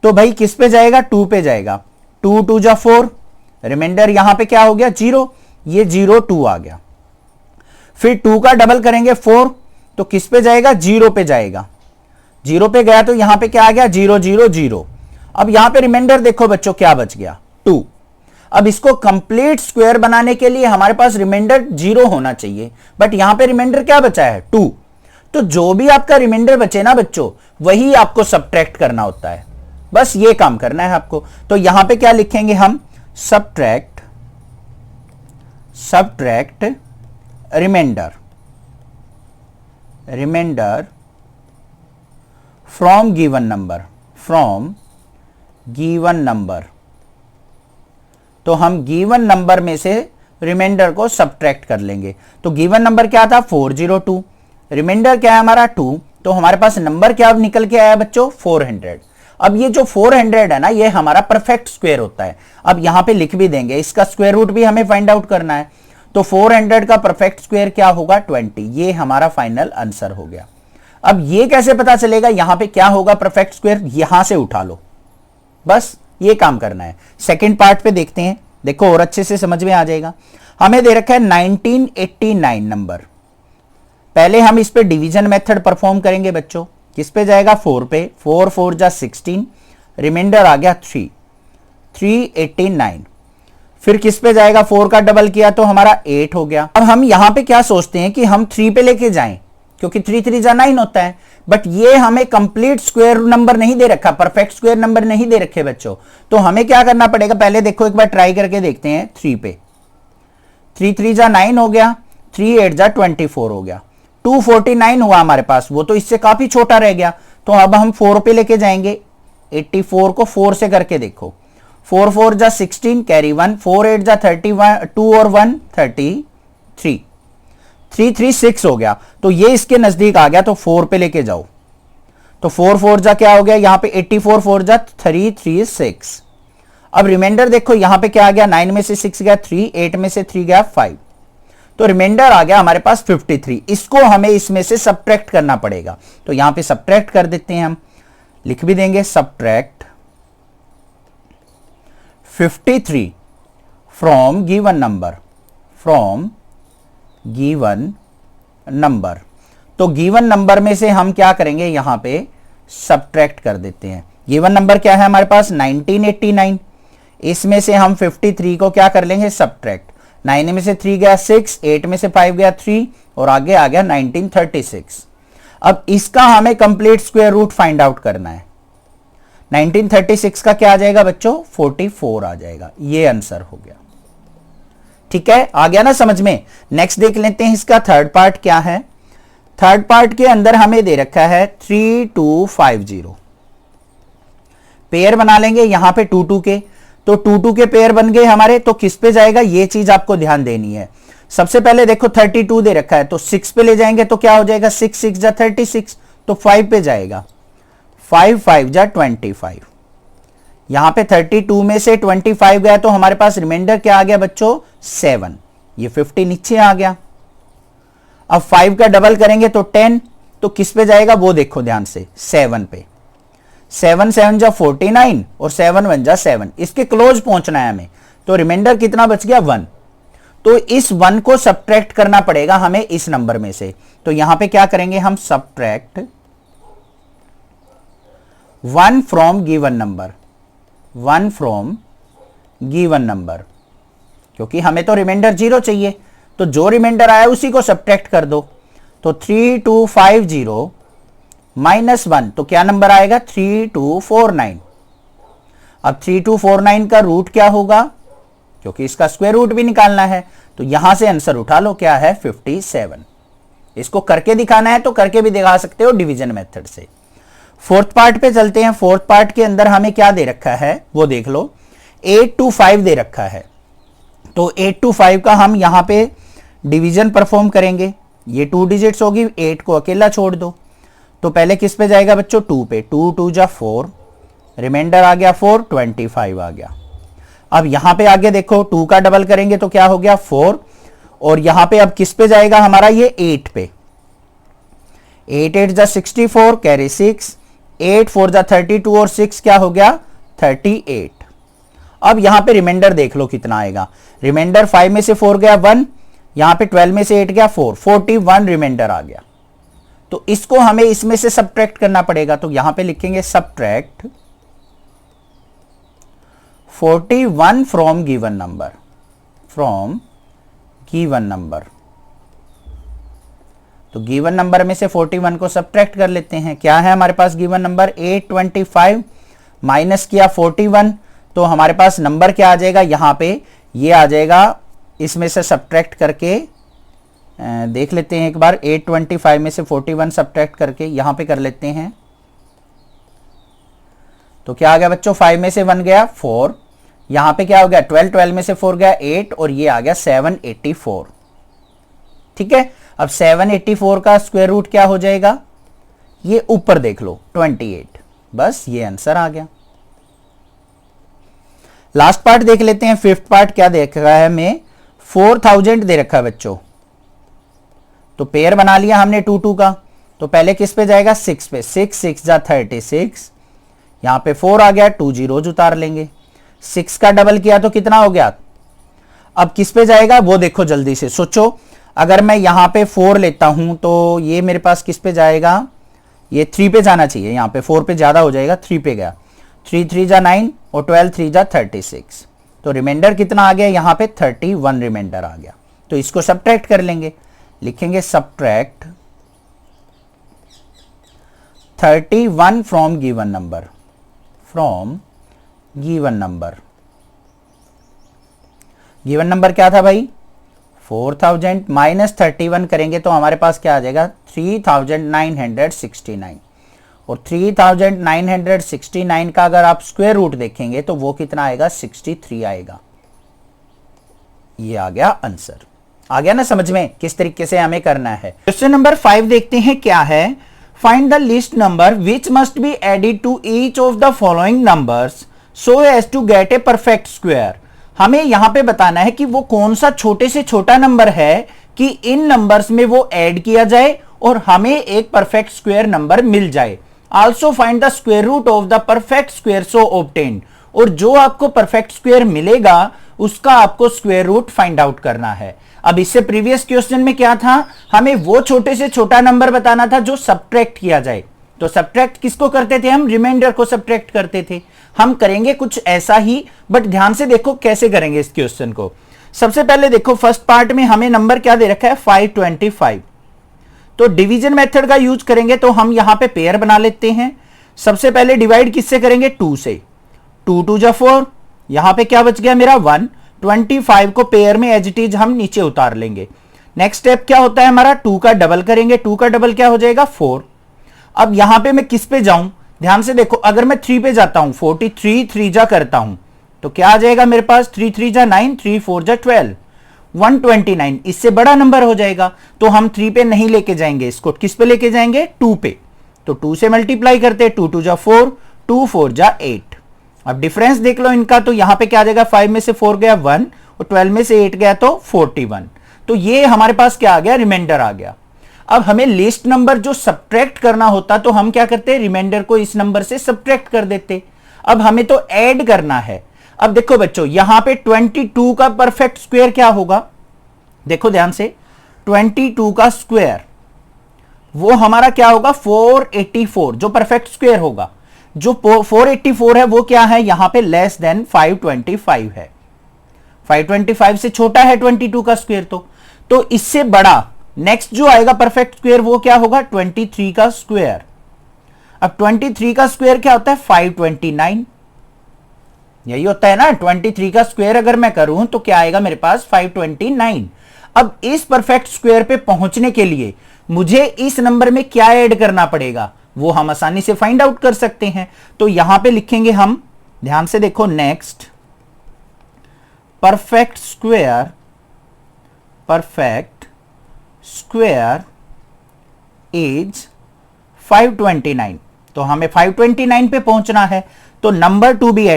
तो भाई किस पे जाएगा 2 पे जाएगा। 2 2 जा 4, रिमाइंडर यहां पे क्या हो गया 0, ये 0 2 आ गया। फिर 2 का डबल करेंगे 4, तो किस पे जाएगा 0 पे जाएगा। 0 पे गया तो यहां पे क्या आ गया 0 0 0। अब यहां पे रिमाइंडर देखो बच्चों क्या बच गया 2। अब इसको कंप्लीट स्क्वायर बनाने के लिए हमारे पास रिमाइंडर 0 होना चाहिए, बट यहां पे रिमाइंडर क्या बचा है 2। तो जो भी आपका रिमाइंडर बचे ना बच्चों, वही आपको सब्ट्रैक्ट करना होता है, बस ये काम करना है आपको। तो यहां पे क्या लिखेंगे हम, subtract remainder from given number, तो हम गिवन नंबर में से रिमाइंडर को सब्ट्रैक्ट कर लेंगे। तो गिवन नंबर क्या था 402, रिमाइंडर क्या है हमारा 2, तो हमारे पास नंबर क्या निकल के आया बच्चों 400। अब ये जो 400 है ना, ये हमारा परफेक्ट स्क्वायर होता है। अब यहां पे लिख भी देंगे, इसका स्क्वायर रूट भी हमें फाइंड आउट करना है। तो 400 का परफेक्ट स्क्वायर क्या होगा 20, ये हमारा फाइनल आंसर हो गया। अब ये कैसे पता चलेगा यहां पे क्या होगा परफेक्ट स्क्वायर, यहां से उठा लो, बस ये काम करना है। सेकंड पार्ट पे देखते हैं, देखो और अच्छे से समझ में आ जाएगा। हमें दे रखा है 1989 नंबर। पहले हम इस पे डिवीजन मेथड परफॉर्म करेंगे बच्चों। किस पे जाएगा 4 पे, 4 4 जा 16, रिमाइंडर आ गया 3 389। फिर किस पे जाएगा 4 का डबल किया तो हमारा 8 हो गया। अब हम यहां पे क्या सोचते हैं कि हम 3 पे लेके जाएं, क्योंकि 3 3 जा 9 होता है, बट ये हमें कंप्लीट स्क्वायर नंबर नहीं दे रखा, परफेक्ट स्क्वायर नंबर नहीं दे रखे बच्चों। तो हमें क्या करना पड़ेगा, पहले देखो एक बार ट्राई करके देखते हैं 3 पे। 3 3 जा 9 हो गया, 3 8 जा 24 हो गया, 249 हुआ हमारे पास, वो तो इससे काफी छोटा रह गया। तो अब हम 4 पे लेके जाएंगे, 84 को 4 से करके देखो, 4 4 जा 16 कैरी 1, 4 8 जा 31, 2 और 1 33, 336 हो गया। तो ये इसके नजदीक आ गया, तो 4 पे लेके जाओ। तो 4 4 जा क्या हो गया यहाँ पे 84, 4 जा 336। अब रिमाइंडर देखो यहां पे क्या आ गया, 9 में से 6 गया 3, 8 में से 3 गया 5, तो रिमाइंडर आ गया हमारे पास 53। इसको हमें इसमें से सब्ट्रैक्ट करना पड़ेगा, तो यहां पे सब्ट्रैक्ट कर देते हैं, हम लिख भी देंगे सब्ट्रैक्ट 53 फ्रॉम गिवन नंबर। तो गिवन नंबर में से हम क्या करेंगे, यहां पे सब्ट्रैक्ट कर देते हैं। गिवन नंबर क्या है हमारे पास 1989, इसमें से हम 53 को क्या कर लेंगे सब्ट्रैक्ट। 9 में से 3 गया 6, 8 में से 5 गया 3 और आगे आ गया 1936। अब इसका हमें complete square root find out करना है। 1936 का क्या आ जाएगा बच्चों? 44 आ जाएगा। ये आंसर हो गया। ठीक है, आ गया ना समझ में। नेक्स्ट देख लेते हैं इसका थर्ड पार्ट क्या है। थर्ड पार्ट के अंदर हमें दे रखा है 3250। पेयर बना लेंगे यहां पे 2 के, तो 2 के पेयर बन गए हमारे। तो किस पे जाएगा ये चीज आपको ध्यान देनी है। सबसे पहले देखो 32 दे रखा है, तो 6 पे ले जाएंगे तो क्या हो जाएगा? 6 6 जा 36, तो 5 पे जाएगा। 5 5 जा 25। यहां पे 32 में से 25 गया तो हमारे पास रिमाइंडर क्या आ गया बच्चों? 7। ये 50 नीचे आ गया। अब 5 का डबल करेंगे तो 10, तो किस पे जाएगा वो देखो ध्यान से, 7 पे। 7 7 जा 49 और 7 1 जा 7। इसके क्लोज पहुंचना है हमें, तो रिमाइंडर कितना बच गया? 1। तो इस 1 को सब्ट्रैक्ट करना पड़ेगा हमें इस नंबर में से। तो यहां पे क्या करेंगे हम? Subtract 1 from given number, 1 from given number, क्योंकि हमें तो रिमाइंडर 0 चाहिए, तो जो रिमाइंडर आया उसी को सब्ट्रैक्ट कर दो। तो 3250 माइनस 1, तो क्या नंबर आएगा? 3249। अब 3249 का रूट क्या होगा? क्योंकि इसका स्क्वायर रूट भी निकालना है, तो यहां से आंसर उठा लो, क्या है? 57। इसको करके दिखाना है तो करके भी दिखा सकते हो डिवीजन मेथड से। फोर्थ पार्ट पे चलते हैं। फोर्थ पार्ट के अंदर हमें क्या दे रखा है वो देख लो। 825 दे रखा है, तो 825 का हम यहां पे डिवीजन परफॉर्म करेंगे। ये 2 डिजिट्स होगी, 8 को अकेला छोड़ दो। तो पहले किस पे जाएगा बच्चों? 2 पे। 2 2 जा 4, रिमाइंडर आ गया 4, 25 आ गया। अब यहां पे आगे देखो 2 का डबल करेंगे तो क्या हो गया? 4। और यहां पे अब किस पे जाएगा हमारा? ये 8 पे। 8 8 जा 64, कैरी 6, 8 4 जा 32 और 6 क्या हो गया? 38। अब यहां पे रिमाइंडर देख लो कितना आएगा। रिमाइंडर 5 में से 4 गया 1, यहां पे 12 में से 8 गया 4, 41 रिमाइंडर आ गया। तो इसको हमें इसमें से सब्ट्रैक्ट करना पड़ेगा, तो यहां पे लिखेंगे subtract 41 from given number, from given number. तो गिवन नंबर में से 41 को सब्ट्रैक्ट कर लेते हैं। क्या है हमारे पास गिवन नंबर? 825 माइनस किया 41, तो हमारे पास नंबर क्या आ जाएगा? यहां पे ये आ जाएगा। इसमें से सब्ट्रैक्ट करके देख लेते हैं एक बार। 825 में से 41 सब्ट्रैक्ट करके यहां पे कर लेते हैं, तो क्या आ गया बच्चों? 5 में से 1 गया 4, यहां पे क्या हो गया? 12, 12 में से 4 गया 8 और ये आ गया 784। ठीक है, अब 784 का स्क्वायर रूट क्या हो जाएगा? ये ऊपर देख लो 28। बस ये आंसर आ गया। लास्ट पार्ट देख लेते हैं। फिफ्थ पार्ट क्या देख रहा है हमें? 4000 दे रखा है बच्चों। तो पेयर बना लिया हमने 2 2 का, तो पहले किस पे जाएगा? 6 पे। 6 6 जा 36, यहां पे 4 आ गया, 2 zeros उतार लेंगे। 6 का डबल किया तो कितना हो गया? अब किस पे जाएगा वो देखो जल्दी से सोचो। अगर मैं यहां पे 4 लेता हूं तो ये मेरे पास किस पे जाएगा? ये 3 पे जाना चाहिए, यहां पे 4 पे ज्यादा हो जाएगा, 3 पे गया। 3 3 जा 9 और 12 3 जा 36, तो रिमाइंडर कितना आ गया? यहां पे 31 रिमाइंडर आ गया। तो इसको सब्ट्रैक्ट कर लेंगे, लिखेंगे subtract 31 from given number, from given number. Given number क्या था भाई? 4000 माइनस 31 करेंगे तो हमारे पास क्या आ जाएगा? 3969। और 3969 का अगर आप स्क्वायर रूट देखेंगे तो वो कितना आएगा? 63 आएगा। ये आ गया आंसर। आ गया ना समझ में किस तरीके से हमें करना है। क्वेश्चन नंबर 5 देखते हैं क्या है। Find the least number which must be added to each of the following numbers so as to get a perfect square. हमें यहां पे बताना है कि वो कौन सा छोटे से छोटा नंबर है कि इन नंबर्स में वो ऐड किया जाए और हमें एक परफेक्ट स्क्वायर नंबर मिल जाए। Also find the square root of the perfect square so obtain. और जो आपको परफेक्ट स्क्वायर मिलेगा उसका आपको स्क्वायर रूट फाइंड आउट करना है। अब इससे प्रीवियस क्वेश्चन में क्या था? हमें वो छोटे से छोटा नंबर बताना था जो सब्ट्रैक्ट किया जाए। तो सब्ट्रैक्ट किसको करते थे हम? रिमाइंडर को सब्ट्रैक्ट करते थे। हम करेंगे कुछ ऐसा ही, बट ध्यान से देखो कैसे करेंगे इस क्वेश्चन को। सबसे पहले देखो फर्स्ट पार्ट में हमें नंबर क्या दे रखा है? 525। तो डिवीजन मेथड का यूज करेंगे तो हम यहां पे पेयर बना लेते हैं। सबसे पहले डिवाइड किससे करेंगे, 2 से। 2 2 जा 4, यहां पे क्या बच गया मेरा 1। 25 को पेयर में एज इट इज हम नीचे उतार लेंगे। नेक्स्ट स्टेप क्या होता है हमारा, 2 का डबल करेंगे। 2 का डबल क्या हो जाएगा 4। अब यहां पे मैं किस पे जाऊं, ध्यान से देखो, अगर मैं 3 पे जाता हूं, 43 3 जा करता हूं तो क्या आ जाएगा मेरे पास, 3 3 जा 9, 3 4 जा 12, 129। इससे बड़ा नंबर हो जाएगा तो हम 3 पे नहीं लेके जाएंगे, इसको किस पे लेके जाएंगे, 2 पे। तो 2 से मल्टीप्लाई करते हैं, 2 2 जा 4, 2 4 जा 8। अब डिफरेंस देख लो इनका, तो यहां पे क्या आ जाएगा, 5 में से 4 गया 1 और 12 में से 8 गया तो 41। तो ये हमारे पास क्या आ गया, रिमाइंडर आ गया। अब हमें लिस्ट नंबर जो सब्ट्रैक्ट करना होता तो हम क्या करते, रिमाइंडर को इस नंबर से सब्ट्रैक्ट कर देते। अब हमें तो ऐड करना है। अब देखो बच्चों, यहां पे 22 का परफेक्ट स्क्वायर क्या होगा, देखो ध्यान से, 22 का स्क्वायर वो हमारा क्या होगा, 484, जो परफेक्ट स्क्वायर होगा। जो 484 है वो क्या है, यहां पे लेस देन 525 है। 525 से छोटा है 22 का स्क्वायर। तो इससे बड़ा नेक्स्ट जो आएगा परफेक्ट स्क्वायर वो क्या होगा, 23 का स्क्वायर। अब 23 का स्क्वायर क्या होता है, 529। यही होता है ना, 23 का स्क्वायर अगर मैं करूं तो क्या आएगा मेरे पास, 529। अब इस परफेक्ट स्क्वायर पे पहुंचने के लिए मुझे इस नंबर में क्या ऐड करना पड़ेगा वो हम आसानी से फाइंड आउट कर सकते हैं। तो यहां पे लिखेंगे हम, ध्यान से देखो, नेक्स्ट परफेक्ट स्क्वायर इज 529। तो हमें 529 पे पहुंचना है। तो नंबर टू बी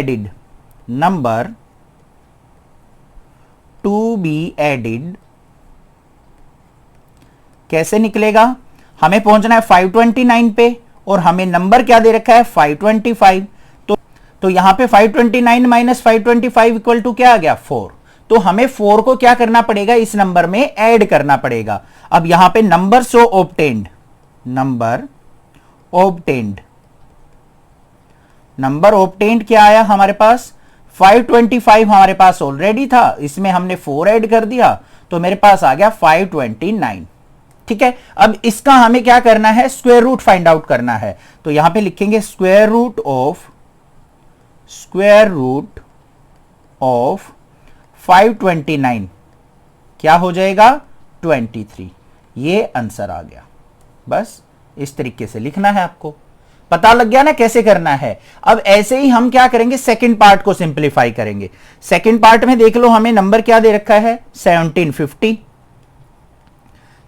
एडिड कैसे निकलेगा, हमें पहुंचना है 529 पे और हमें नंबर क्या दे रखा है, 525। तो यहां पे 529 माइनस 525 इक्वल टू क्या आ गया, 4। तो हमें 4 को क्या करना पड़ेगा, इस नंबर में ऐड करना पड़ेगा। अब यहां पे नंबर ऑब्टेन्ड क्या आया हमारे पास, 525 हमारे पास ऑलरेडी था, इसमें हमने 4 ऐड कर दिया तो मेरे पास आ गया 529। ठीक है, अब इसका हमें क्या करना है, स्क्वायर रूट फाइंड आउट करना है। तो यहां पे लिखेंगे स्क्वायर रूट ऑफ 529 क्या हो जाएगा, 23। ये आंसर आ गया। बस इस तरीके से लिखना है, आपको पता लग गया ना कैसे करना है। अब ऐसे ही हम क्या करेंगे, सेकंड पार्ट को सिंपलीफाई करेंगे। सेकंड पार्ट में देख लो, हमें नंबर क्या दे रखा है, 1750।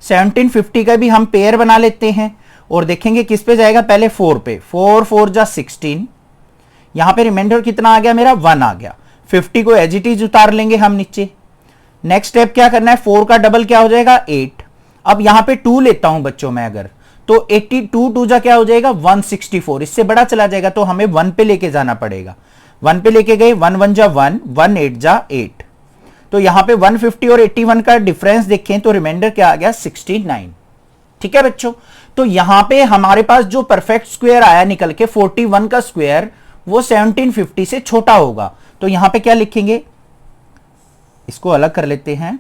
1750 का भी हम पेयर बना लेते हैं और देखेंगे किस पे जाएगा, पहले 4 पे, 4 4 जा 16। यहां पे रिमाइंडर कितना आ गया मेरा, 1 आ गया। 50 को एज इट इज उतार लेंगे हम नीचे। नेक्स्ट स्टेप क्या करना है, 4 का डबल क्या हो जाएगा, 8। अब यहां पे 2 लेता हूं बच्चों मैं अगर, तो 82 2 जा क्या हो जाएगा, 164। इससे बड़ा चला जाएगा तो हमें 1 पे लेके जाना पड़ेगा। 1 पे लेके गए, 1 1 जा 1, 1 8 जा 8। तो यहां पे 150 और 81 का डिफरेंस देखें तो रिमाइंडर क्या आ गया, 69। ठीक है बच्चों, तो यहां पे हमारे पास जो परफेक्ट स्क्वायर आया निकल के, 41 का स्क्वायर वो 1750 से छोटा होगा। तो यहां पे क्या लिखेंगे, इसको अलग कर लेते हैं,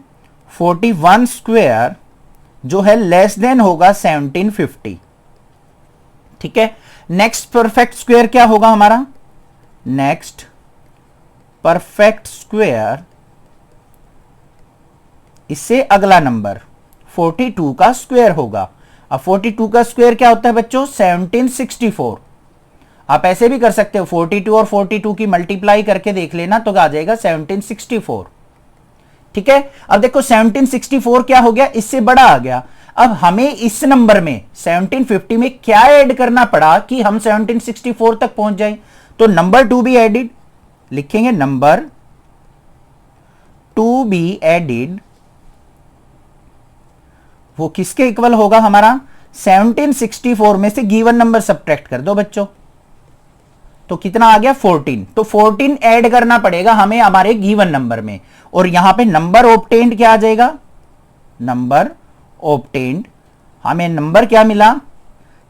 41 स्क्वायर जो है लेस देन होगा 1750। ठीक है, नेक्स्ट परफेक्ट स्क्वायर क्या होगा हमारा, नेक्स्ट परफेक्ट स्क्वायर इससे अगला नंबर 42 का स्क्वायर होगा। अब 42 का स्क्वायर क्या होता है बच्चों, 1764। आप ऐसे भी कर सकते हो, 42 और 42 की मल्टीप्लाई करके देख लेना तो आ जाएगा 1764। ठीक है, अब देखो 1764 क्या हो गया, इससे बड़ा आ गया। अब हमें इस नंबर में 1750 में क्या ऐड करना पड़ा कि हम 1764 तक पहुंच जाए। तो नंबर टू बी एडिड लिखेंगे, नंबर टू बी एडिड वो किसके इक्वल होगा हमारा, 1764 में से गिवन नंबर सब्ट्रैक्ट कर दो बच्चों, तो कितना आ गया, 14। तो 14 ऐड करना पड़ेगा हमें हमारे गिवन नंबर में। और यहां पे नंबर ऑब्टेन्ड क्या आ जाएगा, नंबर ऑब्टेन्ड हमें नंबर क्या मिला,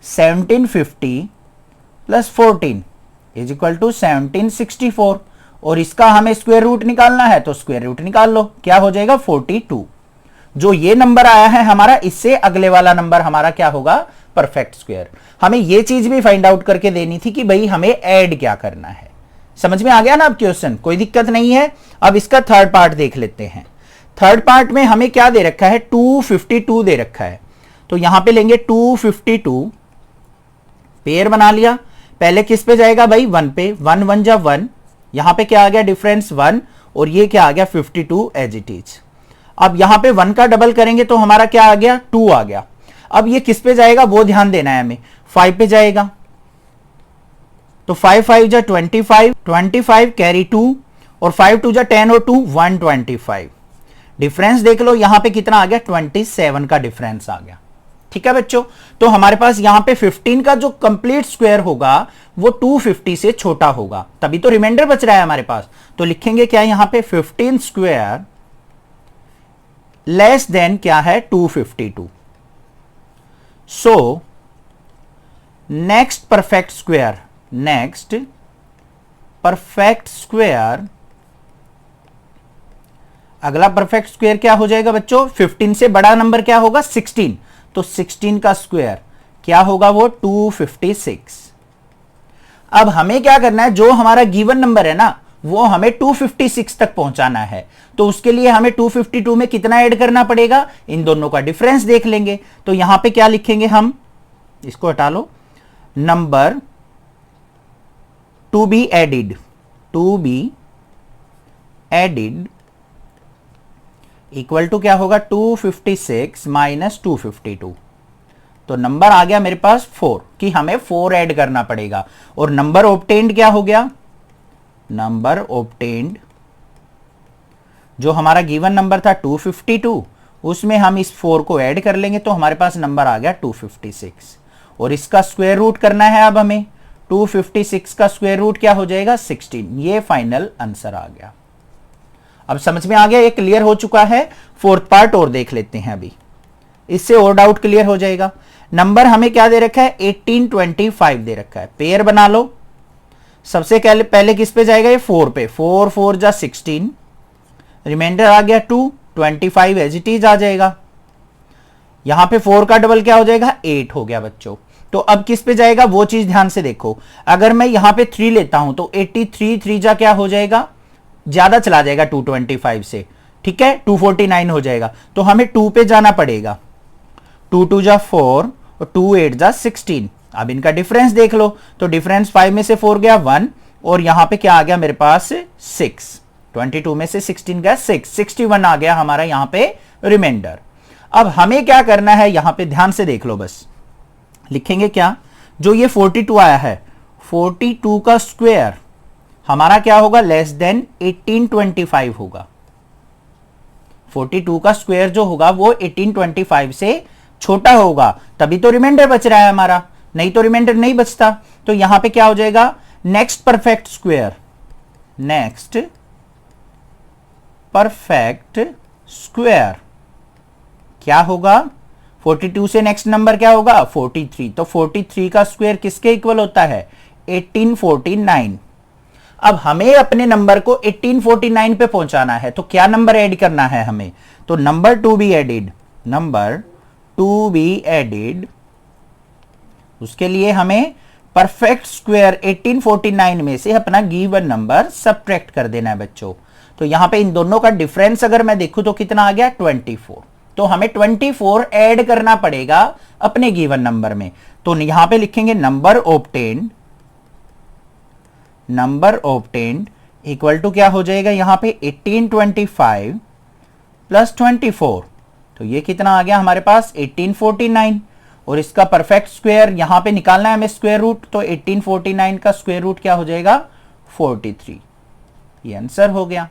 1750 प्लस 14 इज इक्वल टू 1764। और इसका हमें स्क्वायर रूट निकालना है तो स्क्वायर रूट निकाल लो, क्या हो जाएगा 42। जो ये नंबर आया है हमारा, इससे अगले वाला नंबर हमारा क्या होगा, परफेक्ट स्क्वायर। हमें ये चीज भी फाइंड आउट करके देनी थी कि भाई हमें ऐड क्या करना है। समझ में आ गया ना अब क्वेश्चन, कोई दिक्कत नहीं है। अब इसका थर्ड पार्ट देख लेते हैं। थर्ड पार्ट में हमें क्या दे रखा है, 252 दे रखा है। तो यहां पे लेंगे 252, पेयर बना लिया। पहले किस पे जाएगा भाई, 1 पे, 1 1 जा 1, यहां पे क्या आ गया डिफरेंस 1, और ये क्या आ गया 52 एज इट इज। अब यहां पे 1 का डबल करेंगे तो हमारा क्या आ गया, 2 आ गया। अब ये किस पे जाएगा वो ध्यान देना है हमें, 5 पे जाएगा। तो 5 5 जा 25, 25 कैरी 2, और 5 2 जा 10 और 2 125। डिफरेंस देख लो यहां पे कितना आ गया, 27 का डिफरेंस आ गया। ठीक है बच्चों, तो हमारे पास यहां पे 15 का जो कंप्लीट स्क्वायर होगा वो 250 से छोटा होगा, तभी तो रिमाइंडर बच रहा है हमारे पास। तो लिखेंगे क्या यहां पे, 15 स्क्वायर लेस देन क्या है 252। So next perfect square, next perfect square, अगला परफेक्ट स्क्वायर क्या हो जाएगा बच्चों, 15 से बड़ा नंबर क्या होगा 16, तो 16 का स्क्वायर क्या होगा वो 256। अब हमें क्या करना है, जो हमारा गिवन नंबर है ना वो हमें 256 तक पहुंचाना है। तो उसके लिए हमें 252 में कितना ऐड करना पड़ेगा, इन दोनों का डिफरेंस देख लेंगे। तो यहां पे क्या लिखेंगे हम, इसको हटा लो, number to be added, to be added equal to क्या होगा 256 माइनस 252। तो नंबर आ गया मेरे पास 4, कि हमें 4 ऐड करना पड़ेगा। और नंबर ऑब्टेन्ड क्या हो गया, नंबर ऑब्टेन्ड जो हमारा गिवन नंबर था 252, उसमें हम इस 4 को ऐड कर लेंगे तो हमारे पास नंबर आ गया 256। और इसका स्क्वायर रूट करना है अब हमें, 256 का स्क्वायर रूट क्या हो जाएगा 16। ये फाइनल आंसर आ गया। अब समझ में आ गया, ये क्लियर हो चुका है। फोर्थ पार्ट और देख लेते हैं अभी, इससे और डाउट क्लियर हो जाएगा। नंबर हमें क्या दे रखा है, 1825 दे रखा है। पेयर बना लो। सबसे पहले किस पे जाएगा, ये 4 पे, 4 4 जा 16, रिमाइंडर आ गया 2, 25 एज इट इज आ जाएगा। यहां पे 4 का डबल क्या हो जाएगा 8 हो गया बच्चों। तो अब किस पे जाएगा वो चीज ध्यान से देखो। अगर मैं यहां पे 3 लेता हूं तो 83 3 जा क्या हो जाएगा, ज्यादा चला जाएगा 225 से, ठीक है 249 हो जाएगा। तो हमें 2 पे जाना पड़ेगा, 2 2 जा 4 और 2 8 जा 16। अब इनका डिफरेंस देख लो, तो डिफरेंस 5 में से 4 गया 1, और यहां पे क्या आ गया मेरे पास 6, 22 में से 16 गया 6, 61 आ गया हमारा यहां पे रिमाइंडर। अब हमें क्या करना है, यहां पे ध्यान से देख लो बस, लिखेंगे क्या, जो ये 42 आया है 42 का स्क्वायर हमारा क्या होगा, लेस देन 1825 होगा। 42 का स्क्वायर जो होगा वो 1825 से छोटा होगा, तभी तो रिमाइंडर बच रहा है हमारा, नहीं तो रिमाइंडर नहीं बचता। तो यहां पे क्या हो जाएगा, next perfect square, next perfect square क्या होगा, 42 से नेक्स्ट नंबर क्या होगा 43। तो 43 का स्क्वायर किसके इक्वल होता है 1849। अब हमें अपने नंबर को 1849 पे पहुंचाना है, तो क्या नंबर ऐड करना है हमें, तो number to be added, number to be added, उसके लिए हमें परफेक्ट स्क्वायर 1849 में से अपना गिवन नंबर सब्ट्रैक्ट कर देना है बच्चों। तो यहां पे इन दोनों का डिफरेंस अगर मैं देखूं तो कितना आ गया 24। तो हमें 24 ऐड करना पड़ेगा अपने गिवन नंबर में। तो यहां पे लिखेंगे number obtained, number obtained equal to क्या हो जाएगा यहां पे 1825 प्लस 24। तो ये कितना आ गया हमारे पास 1849, और इसका परफेक्ट स्क्वायर यहां पे निकालना है हमें स्क्वायर रूट, तो 1849 का स्क्वायर रूट क्या हो जाएगा 43। ये आंसर हो गया।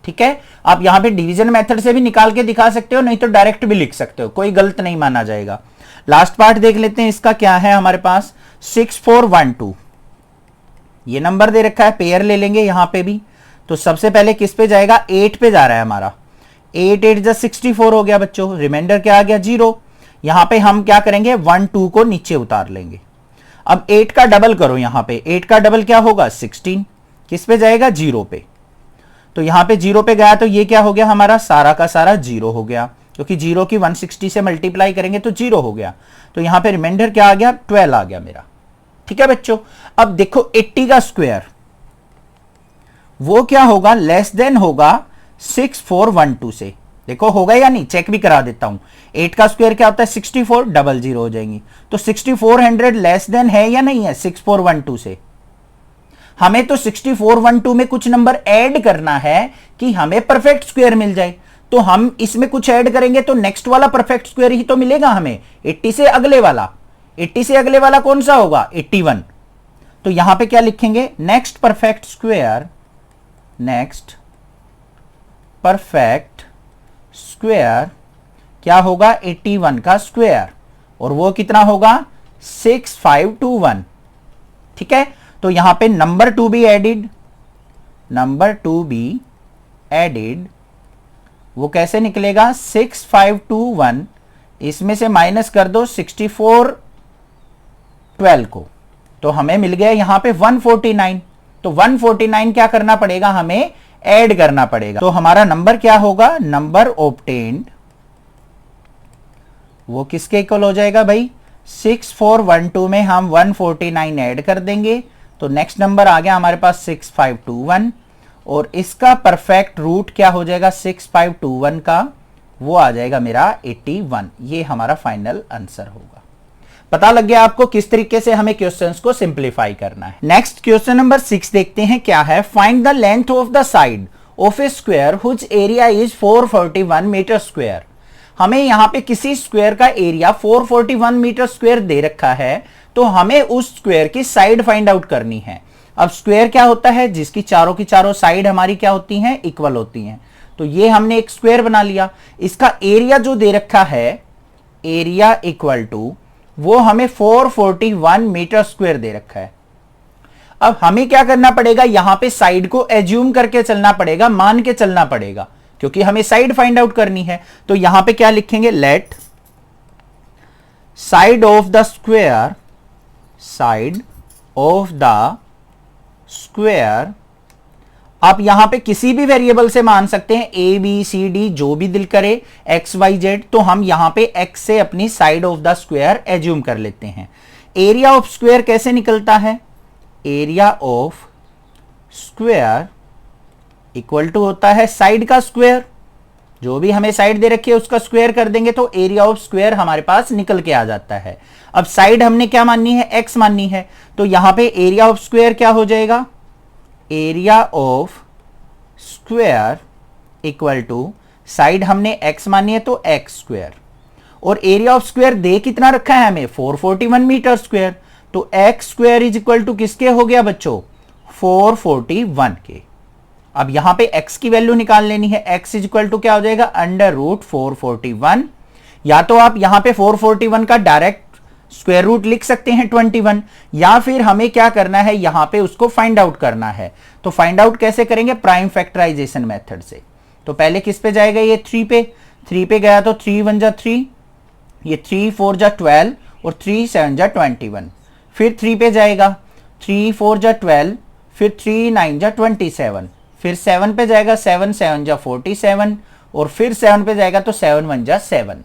ठीक है, आप यहां पे डिवीजन मेथड से भी निकाल के दिखा सकते हो, नहीं तो डायरेक्ट भी लिख सकते हो, कोई गलत नहीं माना जाएगा। लास्ट पार्ट देख लेते हैं, इसका क्या है हमारे पास 6412 ये नंबर दे रखा है, पेयर ले लेंगे यहां पे भी। तो सबसे पहले किस पे जाएगा 8 पे जा रहा है हमारा, 8 8 जा 64 हो गया बच्चों, रिमाइंडर क्या आ गया 0। यहां पे हम क्या करेंगे 1 2 को नीचे उतार लेंगे। अब 8 का डबल करो, यहां पे 8 का डबल क्या होगा 16, किस पे जाएगा 0 पे। तो यहां पे 0 पे गया तो ये क्या हो गया हमारा सारा का सारा 0 हो गया। क्योंकि 0 की 160 से मल्टीप्लाई करेंगे तो 0 हो गया, तो यहां पे रिमाइंडर क्या आ गया, 12 आ गया मेरा। ठीक है बच्चों, अब देखो 80 का स्क्वायर वो क्या होगा, लेस देन होगा 6412 से। देखो होगा या नहीं, चेक भी करा देता हूं। 8 का स्क्वायर क्या होता है 64, डबल 0 हो जाएंगी, तो 6400 लेस देन है या नहीं है 6412 से। हमें तो 6412 में कुछ नंबर ऐड करना है कि हमें परफेक्ट स्क्वायर मिल जाए, तो हम इसमें कुछ ऐड करेंगे तो नेक्स्ट वाला परफेक्ट स्क्वायर ही तो मिलेगा हमें। 80 से अगले वाला, 80 से अगले वाला कौन सा होगा 81। तो यहां पे क्या लिखेंगे, next perfect square, next perfect square क्या होगा 81 का स्क्वायर, और वो कितना होगा 6521। ठीक है, तो यहां पे नंबर 2 भी एडिड, नंबर 2 भी एडिड, वो कैसे निकलेगा 6521, इसमें से माइनस कर दो 6412 को, तो हमें मिल गया यहां पे 149। तो 149 क्या करना पड़ेगा, हमें ऐड करना पड़ेगा। तो हमारा नंबर क्या होगा, नंबर ऑब्टेन्ड वो किसके इक्वल हो जाएगा भाई, 6412 में हम 149 ऐड कर देंगे, तो नेक्स्ट नंबर आ गया हमारे पास 6521, और इसका परफेक्ट रूट क्या हो जाएगा 6521 का, वो आ जाएगा मेरा 81। ये हमारा फाइनल आंसर होगा। पता लग गया आपको किस तरीके से हमें क्वेश्चंस को सिंप्लीफाई करना है। नेक्स्ट क्वेश्चन नंबर 6 देखते हैं क्या है। Find the length of the side of a square whose area is 441 metre square. हमें यहां पे किसी स्क्वायर का एरिया 441 मीटर स्क्वायर दे रखा है, तो हमें उस स्क्वायर की साइड फाइंड आउट करनी है। अब स्क्वायर क्या होता है, जिसकी चारों की चारों साइड हमारी क्या होती हैं, इक्वल होती हैं। तो ये हमने एक स्क्वायर बना लिया, इसका एरिया जो दे रखा है, एरिया इक्वल टू वो हमें 441 मीटर स्क्वायर दे रखा है। अब हमें क्या करना पड़ेगा, यहां पे साइड को एज्यूम करके चलना पड़ेगा, मान के चलना पड़ेगा, क्योंकि हमें साइड फाइंड आउट करनी है। तो यहां पे क्या लिखेंगे, let side of the square, side of the square, आप यहां पे किसी भी वेरिएबल से मान सकते हैं, ए बी सी डी जो भी दिल करे, एक्स वाई जेड, तो हम यहां पे एक्स से अपनी side of the square assume कर लेते हैं। एरिया ऑफ स्क्वायर कैसे निकलता है, area of square equal to होता है साइड का स्क्वायर, जो भी हमें साइड दे रखी है उसका स्क्वायर कर देंगे तो एरिया ऑफ स्क्वायर हमारे पास निकल के आ जाता है। अब साइड हमने क्या माननी है, एक्स माननी है, तो यहां पे एरिया ऑफ स्क्वायर क्या हो जाएगा, area of square equal to side हमने x मानी है तो एक्स स्क्वायर, और एरिया ऑफ स्क्वायर दे कितना रखा है हमें 441 मीटर स्क्वायर, तो x square is equal to किसके हो गया बच्चों 441 के। अब यहां पे x की वैल्यू निकाल लेनी है, x इज इक्वल टू क्या हो जाएगा अंडर रूट 441, या तो आप यहां पे 441 का डायरेक्ट स्क्वायर रूट लिख सकते हैं 21, या फिर हमें क्या करना है यहां पे उसको फाइंड आउट करना है। तो फाइंड आउट कैसे करेंगे, प्राइम फैक्टराइजेशन मेथड से। तो पहले किस पे जाएगा, ये 3 पे, 3 पे गया तो 3 1 जा 3, ये 3 4 जा 12 और 3 7 जा 21, फिर 3 पे जाएगा 3 4 जा 12, फिर 3 9 जा 27, फिर 7 पे जाएगा 7 7 जा 47, और फिर 7 पे जाएगा तो 7 1 जा 7।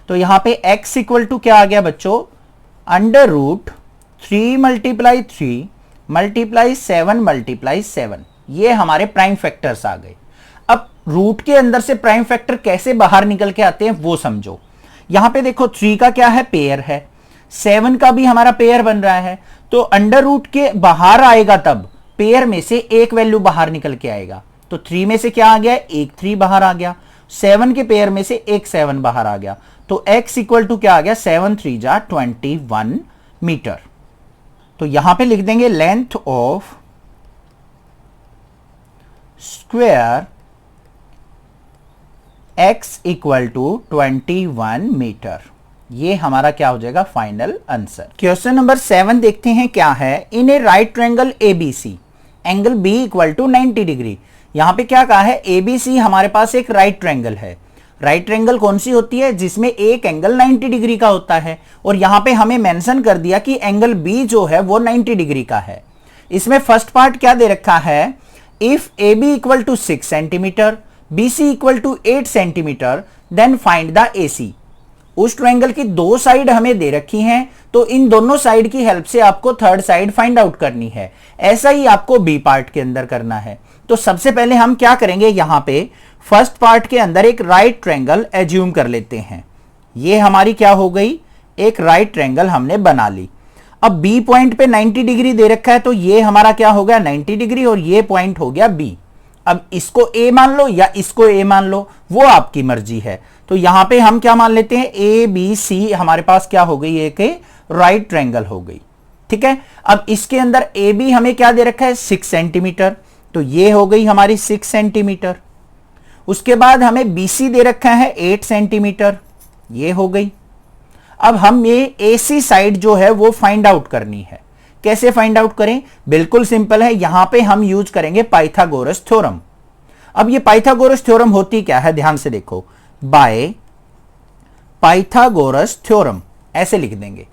तो यहां पे x इक्वल टू क्या आ गया बच्चों, under root 3 multiply 3 multiply 7 multiply 7, ये हमारे प्राइम फैक्टर्स आ गए। अब रूट के अंदर से प्राइम फैक्टर कैसे बाहर निकल के आते हैं वो समझो। यहां पे देखो 3 का क्या है, पेयर है, 7 का भी हमारा पेयर बन रहा है, तो अंडर रूट के बाहर आएगा तब पेयर में से एक वैल्यू बाहर निकल के आएगा। तो 3 में से क्या आ गया, एक 3 बाहर आ गया, 7 के पेयर में से एक 7 बाहर आ गया, तो x इक्वल टू क्या आ गया 7 3 जा 21 मीटर। तो यहां पे लिख देंगे length of square x equal to 21 metre. ये हमारा क्या हो जाएगा फाइनल आंसर। क्वेश्चन नंबर 7 देखते हैं क्या है। In a right triangle ABC angle B equal to 90 degree. यहां पे क्या कहा है, ABC हमारे पास एक राइट ट्रायंगल है। राइट ट्रायंगल कौन सी होती है, जिसमें एक एंगल 90 डिग्री का होता है, और यहां पे हमें मेंशन कर दिया कि एंगल B जो है वो 90 डिग्री का है। इसमें फर्स्ट पार्ट क्या दे रखा है, if AB equal to 6 centimetre BC equal to 8 centimetre then find the AC। उस ट्रायंगल की दो साइड हमें दे रखी हैं, तो इन दोनों साइड की हेल्प से आपको थर्ड साइड फाइंड आउट करनी है। ऐसा ही आपको बी पार्ट के अंदर करना है। तो सबसे पहले हम क्या करेंगे, यहां पे फर्स्ट पार्ट के अंदर एक राइट ट्रायंगल एज्यूम कर लेते हैं। ये हमारी क्या हो गई, एक राइट ट्रायंगल हमने बना ली। अब बी पॉइंट पे 90 डिग्री दे रखा है, तो ये हमारा क्या हो गया 90 डिग्री, और ये पॉइंट हो गया बी। अब इसको ए मान लो या इसको ए मान लो, वो आपकी मर्जी है। तो यहां पे हम क्या मान लेते हैं, ए बी सी हमारे पास क्या हो गई, एक राइट ट्रायंगल हो गई। ठीक है, अब इसके अंदर ए बी हमें क्या दे रखा है 6 सेंटीमीटर, तो ये हो गई हमारी 6 सेंटीमीटर। उसके बाद हमें बी सी दे रखा है 8 सेंटीमीटर, ये हो गई। अब हम ये ए सी साइड जो है वो फाइंड आउट करनी है। कैसे फाइंड आउट करें, बिल्कुल सिंपल है, यहां पे हम यूज करेंगे पाइथागोरस थ्योरम। अब ये पाइथागोरस थ्योरम होती क्या है, ध्यान से देखो, बाय पाइथागोरस थ्योरम ऐसे लिख देंगे।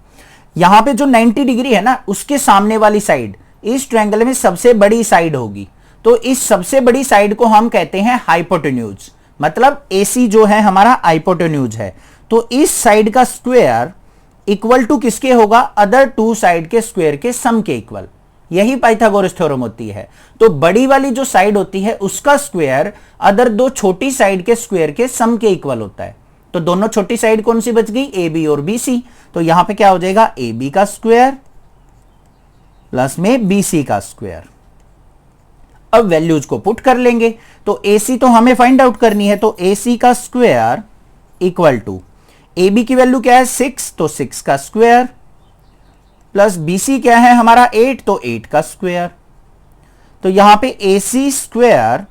यहां पे जो 90 डिग्री है ना, उसके सामने वाली साइड इस ट्रायंगल में सबसे बड़ी साइड होगी, तो इस सबसे बड़ी साइड को हम कहते हैं हाइपोटेन्यूज, मतलब AC जो है हमारा हाइपोटेन्यूज है। तो इस साइड का स्क्वायर इक्वल टू किसके होगा, अदर टू साइड के स्क्वायर के सम के इक्वल। यही पाइथागोरस थ्योरम होती है। तो बड़ी वाली जो साइड होती है उसका स्क्वायर अदर दो छोटी साइड के स्क्वायर के सम के इक्वल होता है। तो दोनों छोटी साइड कौन सी बच गई, AB और BC। तो यहां पे क्या हो जाएगा, AB का स्क्वायर प्लस में BC का स्क्वायर। अब वैल्यूज को पुट कर लेंगे, तो AC तो हमें फाइंड आउट करनी है, तो AC का स्क्वायर इक्वल टू AB की वैल्यू क्या है 6, तो 6 का स्क्वायर प्लस BC क्या है हमारा 8, तो 8 का स्क्वायर। तो यहां पे AC स्क्वायर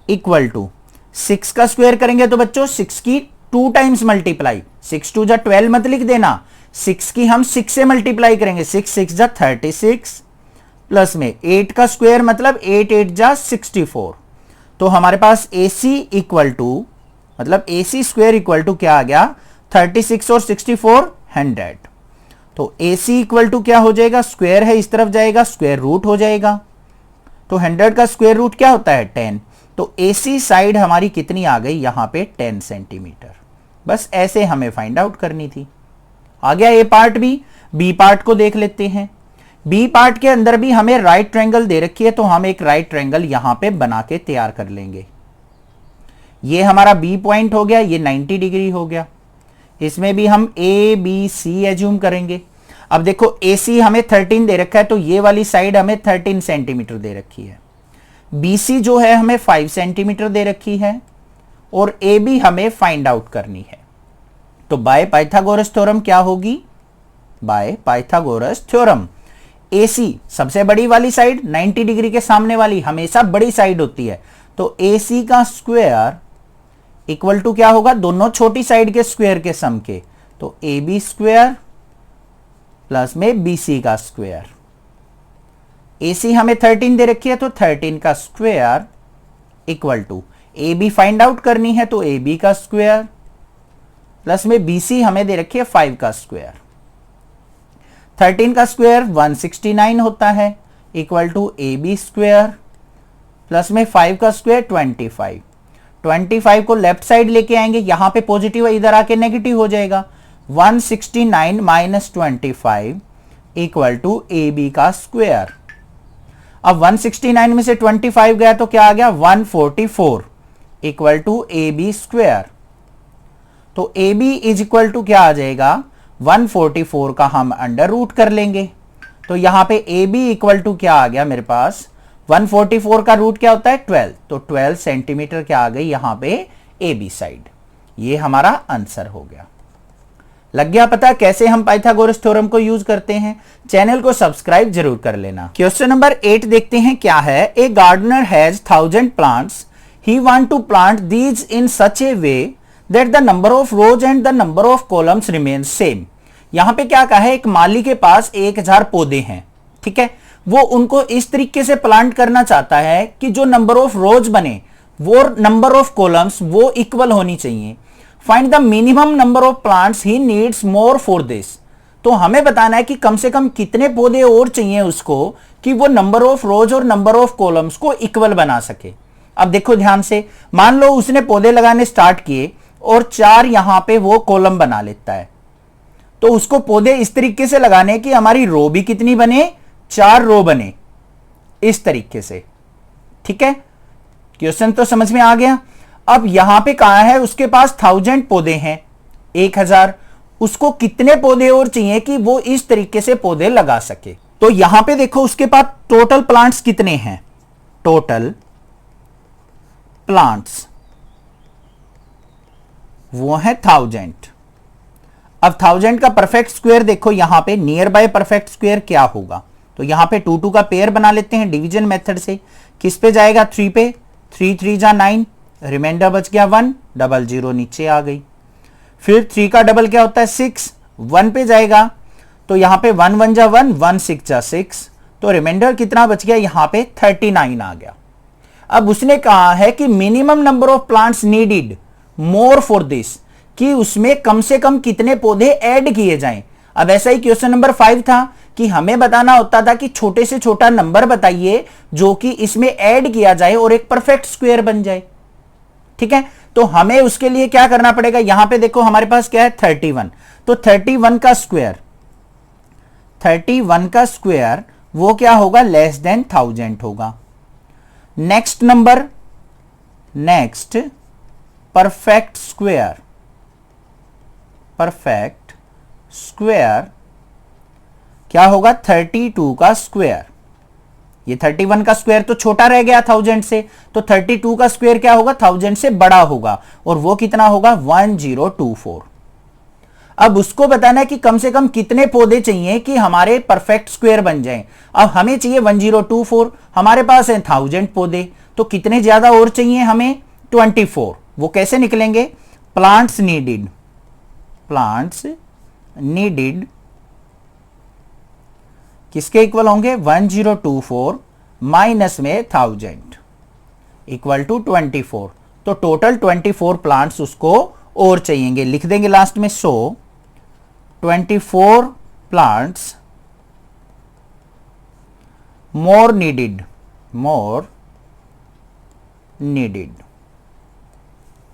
इक्वल टू 6 का स्क्वायर करेंगे तो बच्चों 6 की 2 टाइम्स मल्टीप्लाई, 6 2 जा 12 मत लिख देना, 6 की हम 6 से मल्टीप्लाई करेंगे, 6 6 जा 36 प्लस में 8 का स्क्वायर मतलब 8 8 जा 64। तो हमारे पास AC इक्वल टू मतलब AC स्क्वायर इक्वल टू क्या आ गया 36 और 64 100। तो AC इक्वल टू क्या हो जाएगा, स्क्वायर है इस तरफ जाएगा, स्क्वायर रूट हो जाएगा। तो 100 का स्क्वायर रूट क्या होता है 10। तो AC साइड हमारी कितनी आ गई यहां पे 10 सेंटीमीटर। बस ऐसे हमें फाइंड आउट करनी थी। आ गया ए पार्ट भी। बी पार्ट को देख लेते हैं। बी पार्ट के अंदर भी हमें राइट ट्रायंगल दे रखी है, तो हम एक राइट ट्रायंगल यहां पे बना के तैयार कर लेंगे। ये हमारा बी पॉइंट हो गया, ये 90 डिग्री हो गया। इसमें भी हम ए बी सी एज्यूम करेंगे। अब देखो AC हमें 13 दे रखा है, तो ये वाली साइड हमें 13 सेंटीमीटर दे रखी है। BC जो है हमें 5 सेंटीमीटर दे रखी है, और AB हमें फाइंड आउट करनी है। तो बाय पाइथागोरस थ्योरम क्या होगी, बाय पाइथागोरस थ्योरम AC सबसे बड़ी वाली साइड 90 डिग्री के सामने वाली हमेशा बड़ी साइड होती है, तो AC का स्क्वायर इक्वल टू क्या होगा, दोनों छोटी साइड के स्क्वायर के सम के। तो AB स्क्वायर प्लस में BC का स्क्वायर। AC हमें 13 दे रखी है, तो 13 का square equal to AB find out करनी है, तो AB का स्क्वायर प्लस में BC हमें दे रखी है 5 का स्क्वायर। 13 का स्क्वायर 169 होता है, equal to AB square plus में 5 का स्क्वायर 25। 25 को लेफ्ट साइड लेके आएंगे, यहां पे पॉजिटिव है, इधर आके नेगेटिव हो जाएगा। 169 माइनस 25 इक्वल टू AB का स्क्वायर। अब 169 में से 25 गया तो क्या आ गया 144 इक्वल टू AB स्क्वायर। तो AB इज इक्वल टू क्या आ जाएगा 144 का हम अंडर रूट कर लेंगे। तो यहां पे AB इक्वल टू क्या आ गया मेरे पास 144 का रूट क्या होता है 12, तो 12 सेंटीमीटर क्या आ गई यहां पे AB साइड। ये हमारा आंसर हो गया। लग गया पता कैसे हम पाइथागोरस थ्योरम को यूज करते हैं। चैनल को सब्सक्राइब जरूर कर लेना। क्वेश्चन नंबर 8 देखते हैं क्या है। A gardener has 1000 plants, he want to plant these in such a way that the number of rows and the number of columns remain same. यहां पे क्या कहा है, एक माली के पास 1000 पौधे हैं, ठीक है, वो उनको इस तरीके से प्लांट करना चाहता है कि जो नंबर ऑफ रोज बने वो नंबर ऑफ कॉलम्स वो इक्वल होनी चाहिए। Find the minimum number of plants he needs more for this. तो हमें बताना है कि कम से कम कितने पौधे और चाहिए उसको कि वो नंबर ऑफ रोज और नंबर ऑफ कॉलम्स को इक्वल बना सके। अब देखो ध्यान से, मान लो उसने पौधे लगाने स्टार्ट किए और 4 यहां पे वो कॉलम बना लेता है। तो उसको पौधे इस तरीके से लगाने कि हमारी रो भी कितनी बने, 4 रो बने, इस तरीके से। ठीक है, क्वेश्चन तो समझ में आ गया। अब यहां पे कहा है उसके पास 1000 पौधे हैं, 1000, उसको कितने पौधे और चाहिए कि वो इस तरीके से पौधे लगा सके। तो यहां पे देखो उसके पास टोटल प्लांट्स कितने हैं, टोटल प्लांट्स वो है 1000। अब 1000 का परफेक्ट स्क्वायर देखो, यहां पे नियर बाय परफेक्ट स्क्वायर क्या होगा, तो यहां पे 2 2 का पेयर बना लेते हैं डिवीजन मेथड से। किस पे जाएगा, 3 पे, 3 3 जा 9, रिमाइंडर बच गया 1, डबल 0 नीचे आ गई। फिर 3 का डबल क्या होता है 6, 1 पे जाएगा, तो यहां पे 1 1 जा 1, 1 6 जा 6, तो रिमाइंडर कितना बच गया, यहां पे 39 आ गया। अब उसने कहा है कि minimum number of plants needed more for this, कि उसमें कम से कम कितने पौधे ऐड किए जाएं। अब ऐसा ही क्वेश्चन नंबर 5 था कि हमें बताना होता था कि छोटे से छोटा नंबर बताइए जो कि इसमें ऐड किया जाए और एक परफेक्ट स्क्वायर बन जाए। ठीक है, तो हमें उसके लिए क्या करना पड़ेगा, यहां पे देखो हमारे पास क्या है 31, तो 31 का स्क्वायर, 31 का स्क्वायर वो क्या होगा, लेस देन 1000 होगा। Next number, next perfect square, perfect square क्या होगा, 32 का स्क्वायर। ये 31 का स्क्वायर तो छोटा रह गया 1000 से, तो 32 का स्क्वायर क्या होगा, 1000 से बड़ा होगा, और वो कितना होगा 1024। अब उसको बताना है कि कम से कम कितने पौधे चाहिए कि हमारे परफेक्ट स्क्वायर बन जाएं। अब हमें चाहिए 1024, हमारे पास है 1000 पौधे, तो कितने ज्यादा और चाहिए हमें, 24। वो कैसे निकलेंगे, प्लांट्स नीडेड, प्लांट्स नीडेड किसके इक्वल होंगे, 1024 माइनस में 1000 इक्वल टू 24, तो टोटल 24 प्लांट्स उसको और चाहिए। लिख देंगे लास्ट में, सो 24 प्लांट्स मोर नीडेड, मोर नीडेड।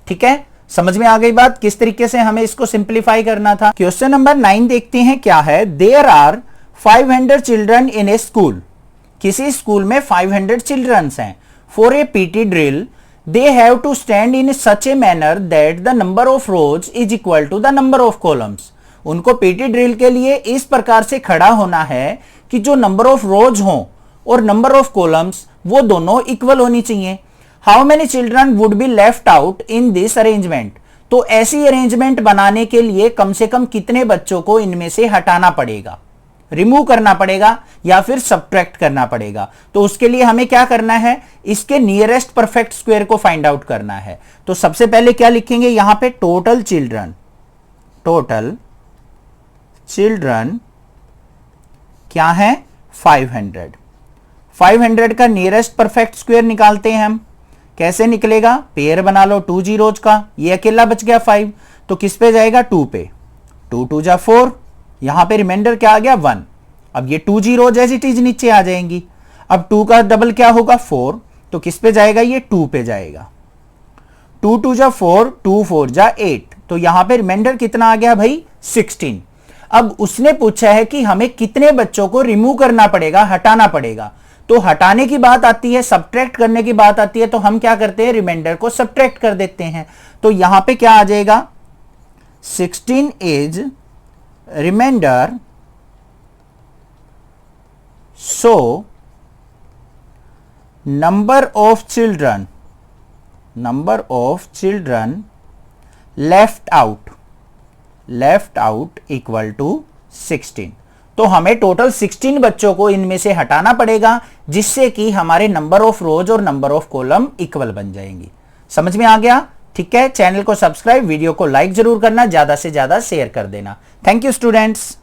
ठीक है, समझ में आ गई बात किस तरीके से हमें इसको सिंप्लीफाई करना था। क्वेश्चन नंबर 9 देखते हैं क्या है, there are 500 children in a school, किसी स्कूल में 500 चिल्ड्रंस हैं। For a PT drill they have to stand in such a manner that the number of rows is equal to the number of columns. उनको PT drill के लिए इस प्रकार से खड़ा होना है कि जो नंबर ऑफ रोज हो और नंबर ऑफ कॉलम्स वो दोनों इक्वल होनी चाहिए। How many children would be left out in this arrangement, तो ऐसी अरेंजमेंट बनाने के लिए कम से कम कितने बच्चों को इनमें से हटाना पड़ेगा, रिमूव करना पड़ेगा या फिर सब्ट्रैक्ट करना पड़ेगा। तो उसके लिए हमें क्या करना है, इसके नियरेस्ट परफेक्ट स्क्वायर को फाइंड आउट करना है। तो सबसे पहले क्या लिखेंगे यहां पे, टोटल चिल्ड्रन, टोटल चिल्ड्रन क्या है 500, 500 का नियरेस्ट परफेक्ट स्क्वायर निकालते हैं हम। कैसे निकलेगा, पेयर बना लो 2 जीरोज का, ये अकेला बच गया 5, तो किस पे जाएगा 2 पे, 2 2 जा 4, यहां पे रिमाइंडर क्या आ गया 1। अब ये 2 जीरो जैसी चीज नीचे आ जाएंगी। अब 2 का डबल क्या होगा 4, तो किस पे जाएगा, ये 2 पे जाएगा। 2 2 जा 4, 2 4 जा 8, तो यहां पे रिमाइंडर कितना आ गया भाई 16। अब उसने पूछा है कि हमें कितने बच्चों को रिमूव करना पड़ेगा, हटाना पड़ेगा। तो हटाने की बात आती है, सब्ट्रैक्ट करने की बात आती है, तो हम क्या करते हैं, रिमाइंडर को सब्ट्रैक्ट कर देते हैं। तो यहां पे क्या आ जाएगा, 16 is remainder, so number of children left out equal to 16। तो हमें टोटल 16 बच्चों को इनमें से हटाना पड़ेगा, जिससे कि हमारे नंबर ऑफ रोज और नंबर ऑफ कॉलम इक्वल बन जाएंगी। समझ में आ गया, ठीक है। चैनल को सब्सक्राइब, वीडियो को लाइक जरूर करना, ज्यादा से ज्यादा शेयर कर देना। Thank you students.